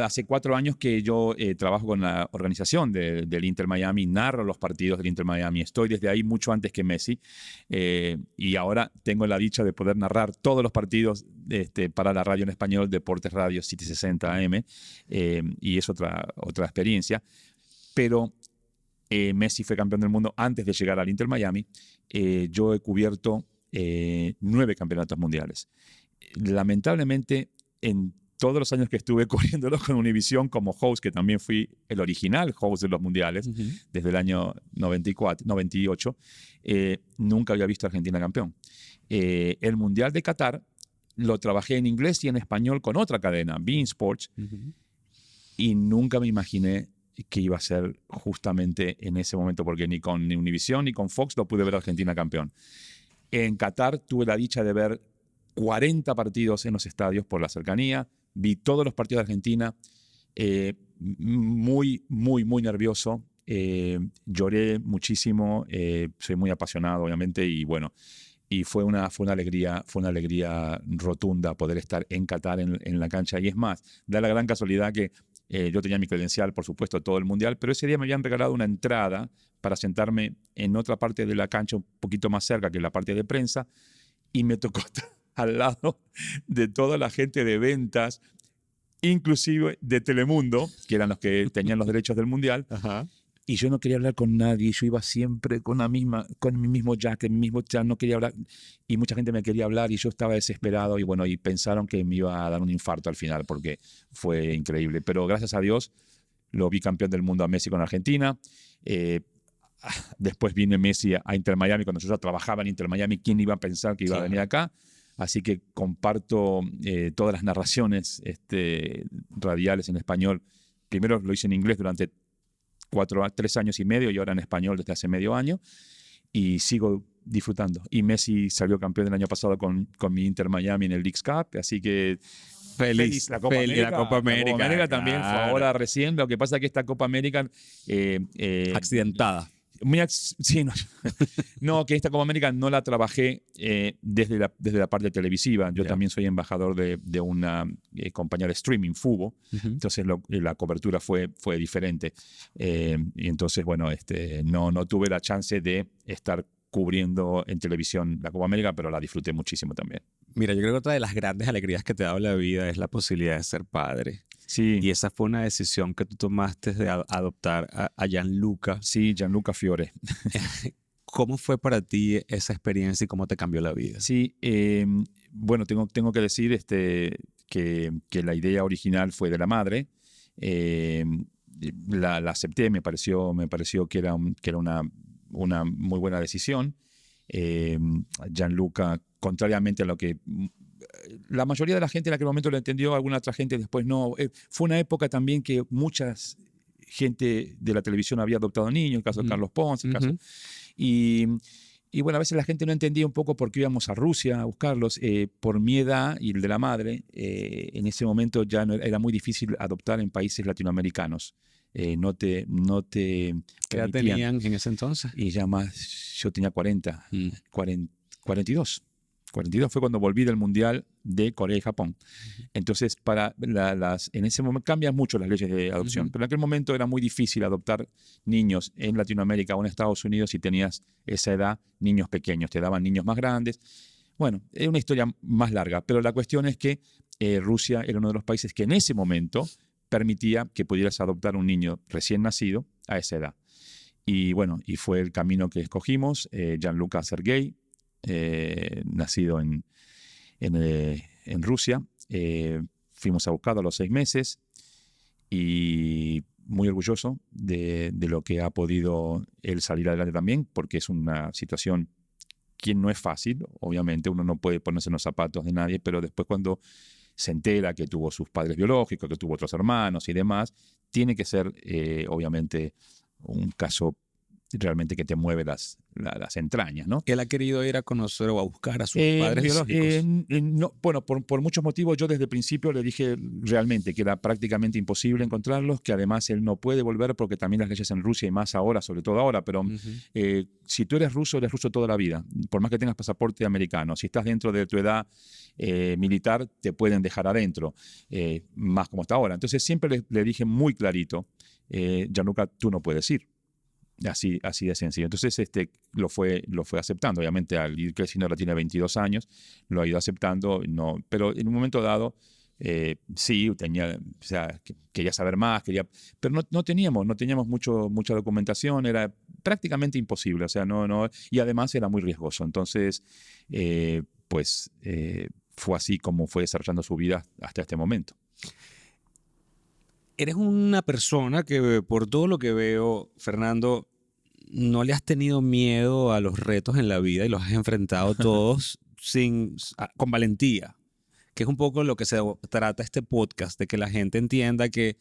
hace 4 años que yo trabajo con la organización del Inter Miami, narro los partidos del Inter Miami. Estoy desde ahí mucho antes que Messi y ahora tengo la dicha de poder narrar todos los partidos para la radio en español, Deportes Radio 760 AM, y es otra experiencia. Pero Messi fue campeón del mundo antes de llegar al Inter Miami. Yo he cubierto 9 campeonatos mundiales. Lamentablemente, en todos los años que estuve cubriéndolo con Univision como host, que también fui el original host de los mundiales, desde el año 98, nunca había visto a Argentina campeón. El Mundial de Qatar lo trabajé en inglés y en español con otra cadena, beIN Sports, y nunca me imaginé que iba a ser justamente en ese momento, porque ni con Univision ni con Fox lo pude ver a Argentina campeón. En Qatar tuve la dicha de ver 40 partidos en los estadios por la cercanía, vi todos los partidos de Argentina, muy, muy, muy nervioso, lloré muchísimo, soy muy apasionado, obviamente, y bueno, y fue una alegría rotunda poder estar en Qatar en la cancha. Y es más, da la gran casualidad que yo tenía mi credencial, por supuesto, todo el mundial, pero ese día me habían regalado una entrada para sentarme en otra parte de la cancha, un poquito más cerca que la parte de prensa, y me tocó estar al lado de toda la gente de ventas, inclusive de Telemundo, que eran los que tenían los derechos del mundial. Ajá. Y yo no quería hablar con nadie, yo iba siempre con mi mismo jacket, mi mismo chat, no quería hablar, y mucha gente me quería hablar y yo estaba desesperado, y bueno, y pensaron que me iba a dar un infarto al final porque fue increíble, pero gracias a Dios lo vi campeón del mundo a Messi con Argentina. Después vine Messi a Inter Miami, cuando yo ya trabajaba en Inter Miami, ¿quién iba a pensar que iba a venir acá? Así que comparto todas las narraciones radiales en español. Primero lo hice en inglés durante 3 años y medio, y ahora en español desde hace medio año, y sigo disfrutando. Y Messi salió campeón el año pasado con mi Inter Miami en el Leagues Cup, así que feliz. La Copa América, la Copa América también fue ahora recién. Lo que pasa es que esta Copa América accidentada. Sí, no, que esta Copa América no la trabajé desde la parte televisiva. Yo también soy embajador de una compañía de streaming, Fubo. Entonces la cobertura fue diferente. Y entonces, bueno, no tuve la chance de estar cubriendo en televisión la Copa América, pero la disfruté muchísimo también. Mira, yo creo que otra de las grandes alegrías que te da la vida es la posibilidad de ser padre. Sí. Y esa fue una decisión que tú tomaste de adoptar a Gianluca. Sí, Gianluca Fiore. ¿Cómo fue para ti esa experiencia y cómo te cambió la vida? Sí, bueno, tengo que decir que la idea original fue de la madre. La acepté, me pareció que era una muy buena decisión. Gianluca, contrariamente a lo que la mayoría de la gente en aquel momento lo entendió, alguna otra gente después no. Fue una época también que mucha gente de la televisión había adoptado niños, el caso de Carlos Ponce, el caso. Y bueno, a veces la gente no entendía un poco por qué íbamos a Rusia a buscarlos, por mi edad y el de la madre. En ese momento ya era muy difícil adoptar en países latinoamericanos. No te ¿Qué edad tenían en ese entonces? Y ya más, yo tenía 42. 42 fue cuando volví del Mundial de Corea y Japón. Entonces, en ese momento cambian mucho las leyes de adopción, pero en aquel momento era muy difícil adoptar niños en Latinoamérica o en Estados Unidos si tenías esa edad, niños pequeños, te daban niños más grandes. Bueno, es una historia más larga, pero la cuestión es que Rusia era uno de los países que en ese momento permitía que pudieras adoptar un niño recién nacido a esa edad. Y bueno, y fue el camino que escogimos. Gianluca Sergei, nacido en Rusia, fuimos a buscarlo a los 6 meses y muy orgulloso de lo que ha podido él salir adelante también, porque es una situación que no es fácil. Obviamente uno no puede ponerse en los zapatos de nadie, pero después cuando se entera que tuvo sus padres biológicos, que tuvo otros hermanos y demás, tiene que ser obviamente un caso realmente que te mueve las entrañas, ¿no? Él ha querido ir a conocer o a buscar a sus padres biológicos. No, bueno, por muchos motivos yo desde el principio le dije realmente que era prácticamente imposible encontrarlos, que además él no puede volver porque también las leyes en Rusia y más ahora, sobre todo ahora, pero si tú eres ruso toda la vida, por más que tengas pasaporte americano. Si estás dentro de tu edad militar, te pueden dejar adentro, más como está ahora. Entonces siempre le dije muy clarito, Gianluca, tú no puedes ir. Así de sencillo. Entonces lo fue aceptando. Obviamente al ir creciendo, ahora tiene 22 años, lo ha ido aceptando, pero en un momento dado sí, quería saber más, pero no teníamos mucha documentación, era prácticamente imposible, y además era muy riesgoso. Entonces, fue así como fue desarrollando su vida hasta este momento. Eres una persona que, por todo lo que veo, Fernando, no le has tenido miedo a los retos en la vida y los has enfrentado todos con valentía, que es un poco lo que se trata este podcast, de que la gente entienda que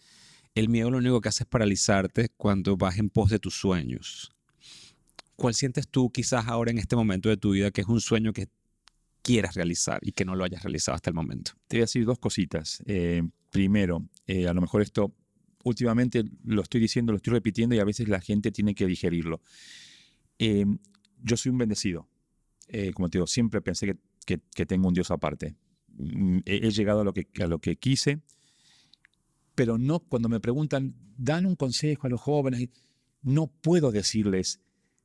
el miedo lo único que hace es paralizarte cuando vas en pos de tus sueños. ¿Cuál sientes tú quizás ahora en este momento de tu vida que es un sueño que quieras realizar y que no lo hayas realizado hasta el momento? Te voy a decir dos cositas. Primero, a lo mejor esto últimamente lo estoy diciendo, lo estoy repitiendo y a veces la gente tiene que digerirlo. Yo soy un bendecido. Como te digo, siempre pensé que tengo un Dios aparte. He llegado a lo que quise, pero no cuando me preguntan, dan un consejo a los jóvenes, no puedo decirles,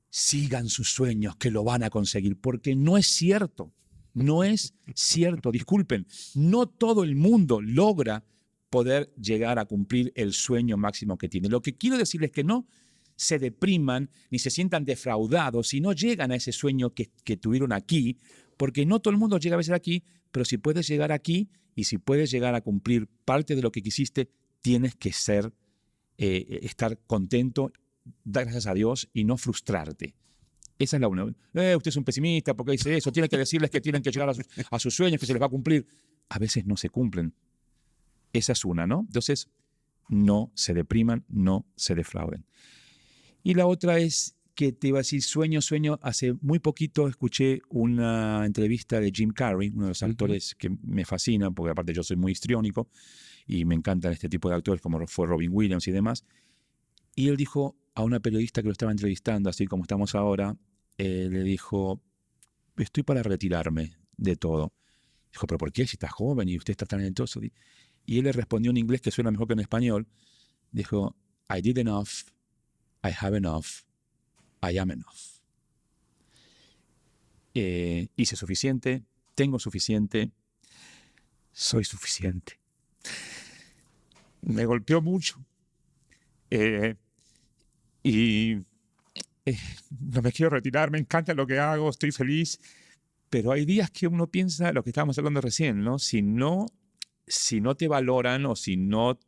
sigan sus sueños, que lo van a conseguir, porque no es cierto. No es cierto, disculpen, no todo el mundo logra poder llegar a cumplir el sueño máximo que tiene. Lo que quiero decirles es que no se depriman ni se sientan defraudados si no llegan a ese sueño que tuvieron aquí, porque no todo el mundo llega a veces aquí, pero si puedes llegar aquí y si puedes llegar a cumplir parte de lo que quisiste, tienes que estar contento, dar gracias a Dios y no frustrarte. Esa es la una. Usted es un pesimista porque dice eso. Tiene que decirles que tienen que llegar a sus sueños, que se les va a cumplir. A veces no se cumplen. Esa es una, ¿no? Entonces, no se depriman, no se defrauden. Y la otra es que te iba a decir sueño. Hace muy poquito escuché una entrevista de Jim Carrey, uno de los actores que me fascina, porque aparte yo soy muy histriónico y me encantan este tipo de actores como fue Robin Williams y demás. Y él dijo a una periodista que lo estaba entrevistando, así como estamos ahora, le dijo, estoy para retirarme de todo. Dijo, ¿pero por qué? Si está joven y usted está tan talentoso. Y él le respondió en inglés, que suena mejor que en español. Dijo, I did enough, I have enough, I am enough. Hice suficiente, tengo suficiente, soy suficiente. Me golpeó mucho. No me quiero retirar, me encanta lo que hago, estoy feliz, pero hay días que uno piensa, lo que estábamos hablando recién, ¿no? Si no te valoran o si no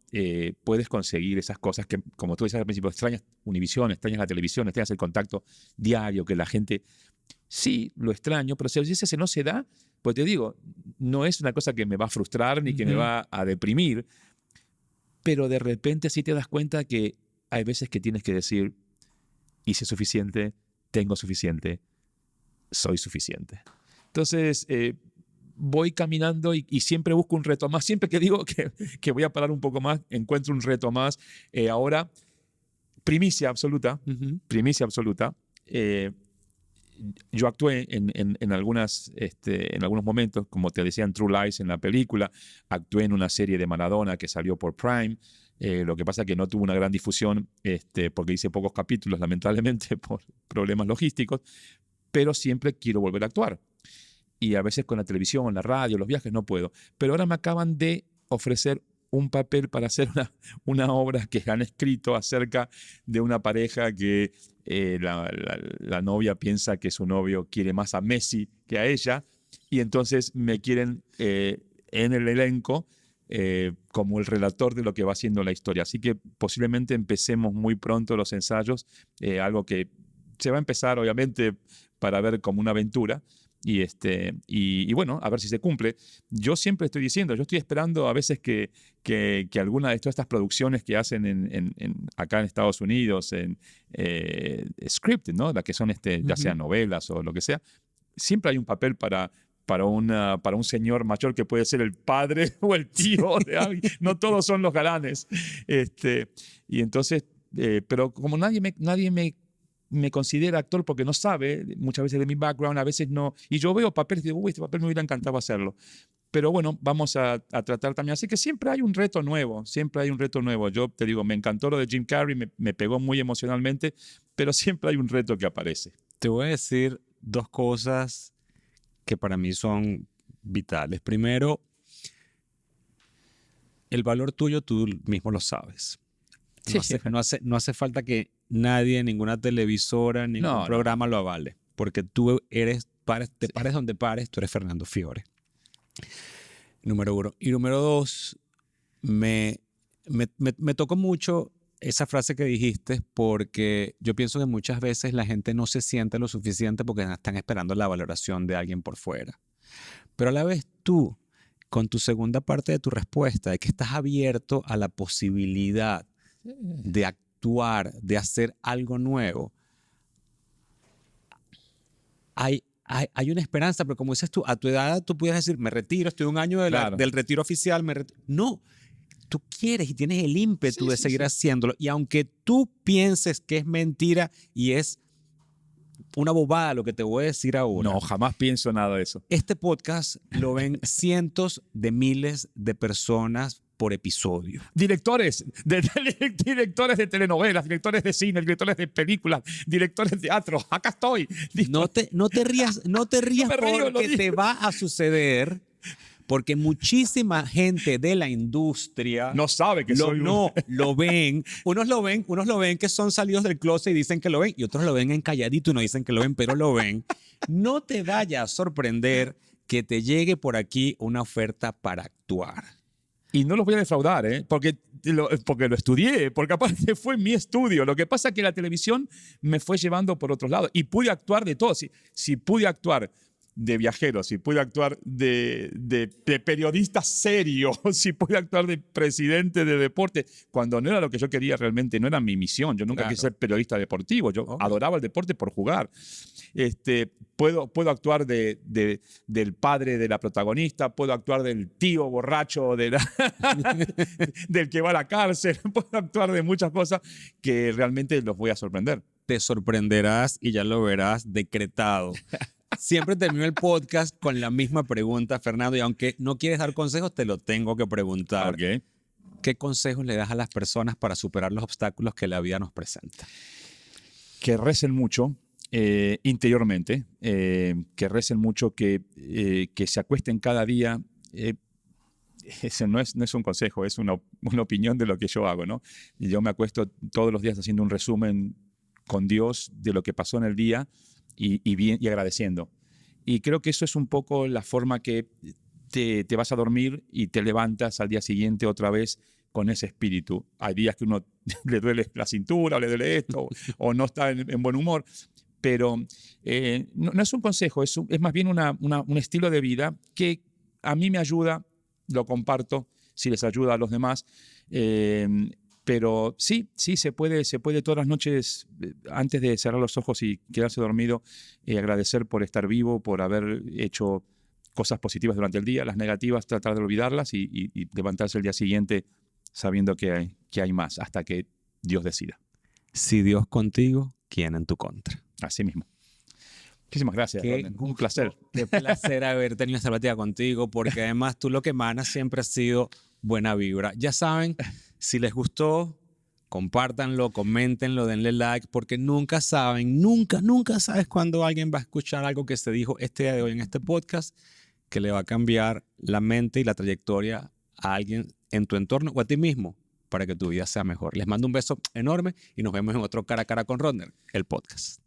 puedes conseguir esas cosas que, como tú decías al principio, extrañas Univisión, extrañas la televisión, extrañas el contacto diario, que la gente, sí, lo extraño, pero si a veces no se da, pues te digo, no es una cosa que me va a frustrar ni que me va a deprimir, pero de repente sí te das cuenta que hay veces que tienes que decir, hice suficiente, tengo suficiente, soy suficiente. Entonces, voy caminando y siempre busco un reto más. Siempre que digo que voy a parar un poco más, encuentro un reto más. Ahora, primicia absoluta, primicia absoluta. Yo actué en algunos momentos, como te decía, en True Lies, en la película. Actué en una serie de Maradona que salió por Prime. Lo que pasa es que no tuvo una gran difusión porque hice pocos capítulos, lamentablemente, por problemas logísticos. Pero siempre quiero volver a actuar. Y a veces con la televisión, la radio, los viajes no puedo. Pero ahora me acaban de ofrecer un papel para hacer una obra que han escrito acerca de una pareja que la novia piensa que su novio quiere más a Messi que a ella, y entonces me quieren en el elenco como el relator de lo que va siendo la historia. Así que posiblemente empecemos muy pronto los ensayos, algo que se va a empezar obviamente para ver como una aventura. Y bueno, a ver si se cumple. Yo siempre estoy diciendo, yo estoy esperando a veces que alguna de todas estas producciones que hacen acá en Estados Unidos, en scripted, ¿no? Las que son ya sean novelas o lo que sea, siempre hay un papel para un señor mayor que puede ser el padre o el tío de alguien. No todos son los galanes. Y entonces, pero como nadie me considera actor porque no sabe muchas veces de mi background, a veces no, y yo veo papeles y digo, uy, este papel me hubiera encantado hacerlo, pero bueno, vamos a tratar también, así que siempre hay un reto nuevo, yo te digo, me encantó lo de Jim Carrey, me pegó muy emocionalmente, pero siempre hay un reto que aparece. Te voy a decir dos cosas que para mí son vitales. Primero, el valor tuyo tú mismo lo sabes. No hace falta que nadie, ninguna televisora, ningún programa lo avale. Porque tú te pares donde pares, tú eres Fernando Fiore. Número uno. Y número dos, me tocó mucho esa frase que dijiste porque yo pienso que muchas veces la gente no se siente lo suficiente porque están esperando la valoración de alguien por fuera. Pero a la vez tú, con tu segunda parte de tu respuesta, de que estás abierto a la posibilidad de actuar, de hacer algo nuevo, hay una esperanza, pero como dices tú, a tu edad tú puedes decir, me retiro, estoy un año del retiro oficial, no. Tú quieres y tienes el ímpetu de seguir haciéndolo. Y aunque tú pienses que es mentira y es una bobada lo que te voy a decir ahora. No, jamás pienso nada de eso. Este podcast lo ven cientos de miles de personas por episodio. Directores de telenovelas, directores de cine, directores de películas, directores de teatro. Acá estoy. No te rías No me río, porque te va a suceder. Porque muchísima gente de la industria no sabe que soy lo ven. Unos lo ven que son salidos del closet y dicen que lo ven, y otros lo ven en calladito y no dicen que lo ven, pero lo ven. No te vaya a sorprender que te llegue por aquí una oferta para actuar. Y no los voy a defraudar, porque lo estudié, porque aparte fue mi estudio. Lo que pasa es que la televisión me fue llevando por otros lados y pude actuar de todo. Si pude actuar de viajero, si pude actuar de periodista serio, si pude actuar de presidente de deporte, cuando no era lo que yo quería realmente, no era mi misión. Yo nunca quise ser periodista deportivo, yo adoraba el deporte por jugar. Puedo actuar del padre de la protagonista, puedo actuar del tío borracho del que va a la cárcel, puedo actuar de muchas cosas que realmente los voy a sorprender. Te sorprenderás y ya lo verás decretado. Siempre termino el podcast con la misma pregunta, Fernando, y aunque no quieres dar consejos, te lo tengo que preguntar. Okay. ¿Qué consejos le das a las personas para superar los obstáculos que la vida nos presenta? Que recen mucho interiormente, que recen mucho, que se acuesten cada día. Ese no es un consejo, es una opinión de lo que yo hago, ¿no? Yo me acuesto todos los días haciendo un resumen con Dios de lo que pasó en el día y agradeciendo. Y creo que eso es un poco la forma que te vas a dormir y te levantas al día siguiente otra vez con ese espíritu. Hay días que uno le duele la cintura, o le duele esto, o no está en buen humor, pero no es un consejo, es más bien un estilo de vida que a mí me ayuda, lo comparto, si les ayuda a los demás. Pero sí, se puede todas las noches, antes de cerrar los ojos y quedarse dormido, agradecer por estar vivo, por haber hecho cosas positivas durante el día, las negativas tratar de olvidarlas y levantarse el día siguiente sabiendo que hay más, hasta que Dios decida. Si Dios contigo, ¿quién en tu contra? Así mismo. Muchísimas gracias. Un placer. Qué placer haber tenido esta plática contigo, porque además tú lo que emanas siempre ha sido buena vibra. Ya saben, si les gustó, compártanlo, coméntenlo, denle like, porque nunca sabes cuándo alguien va a escuchar algo que se dijo este día de hoy en este podcast que le va a cambiar la mente y la trayectoria a alguien en tu entorno o a ti mismo para que tu vida sea mejor. Les mando un beso enorme y nos vemos en otro Cara a Cara con Rodner, el podcast.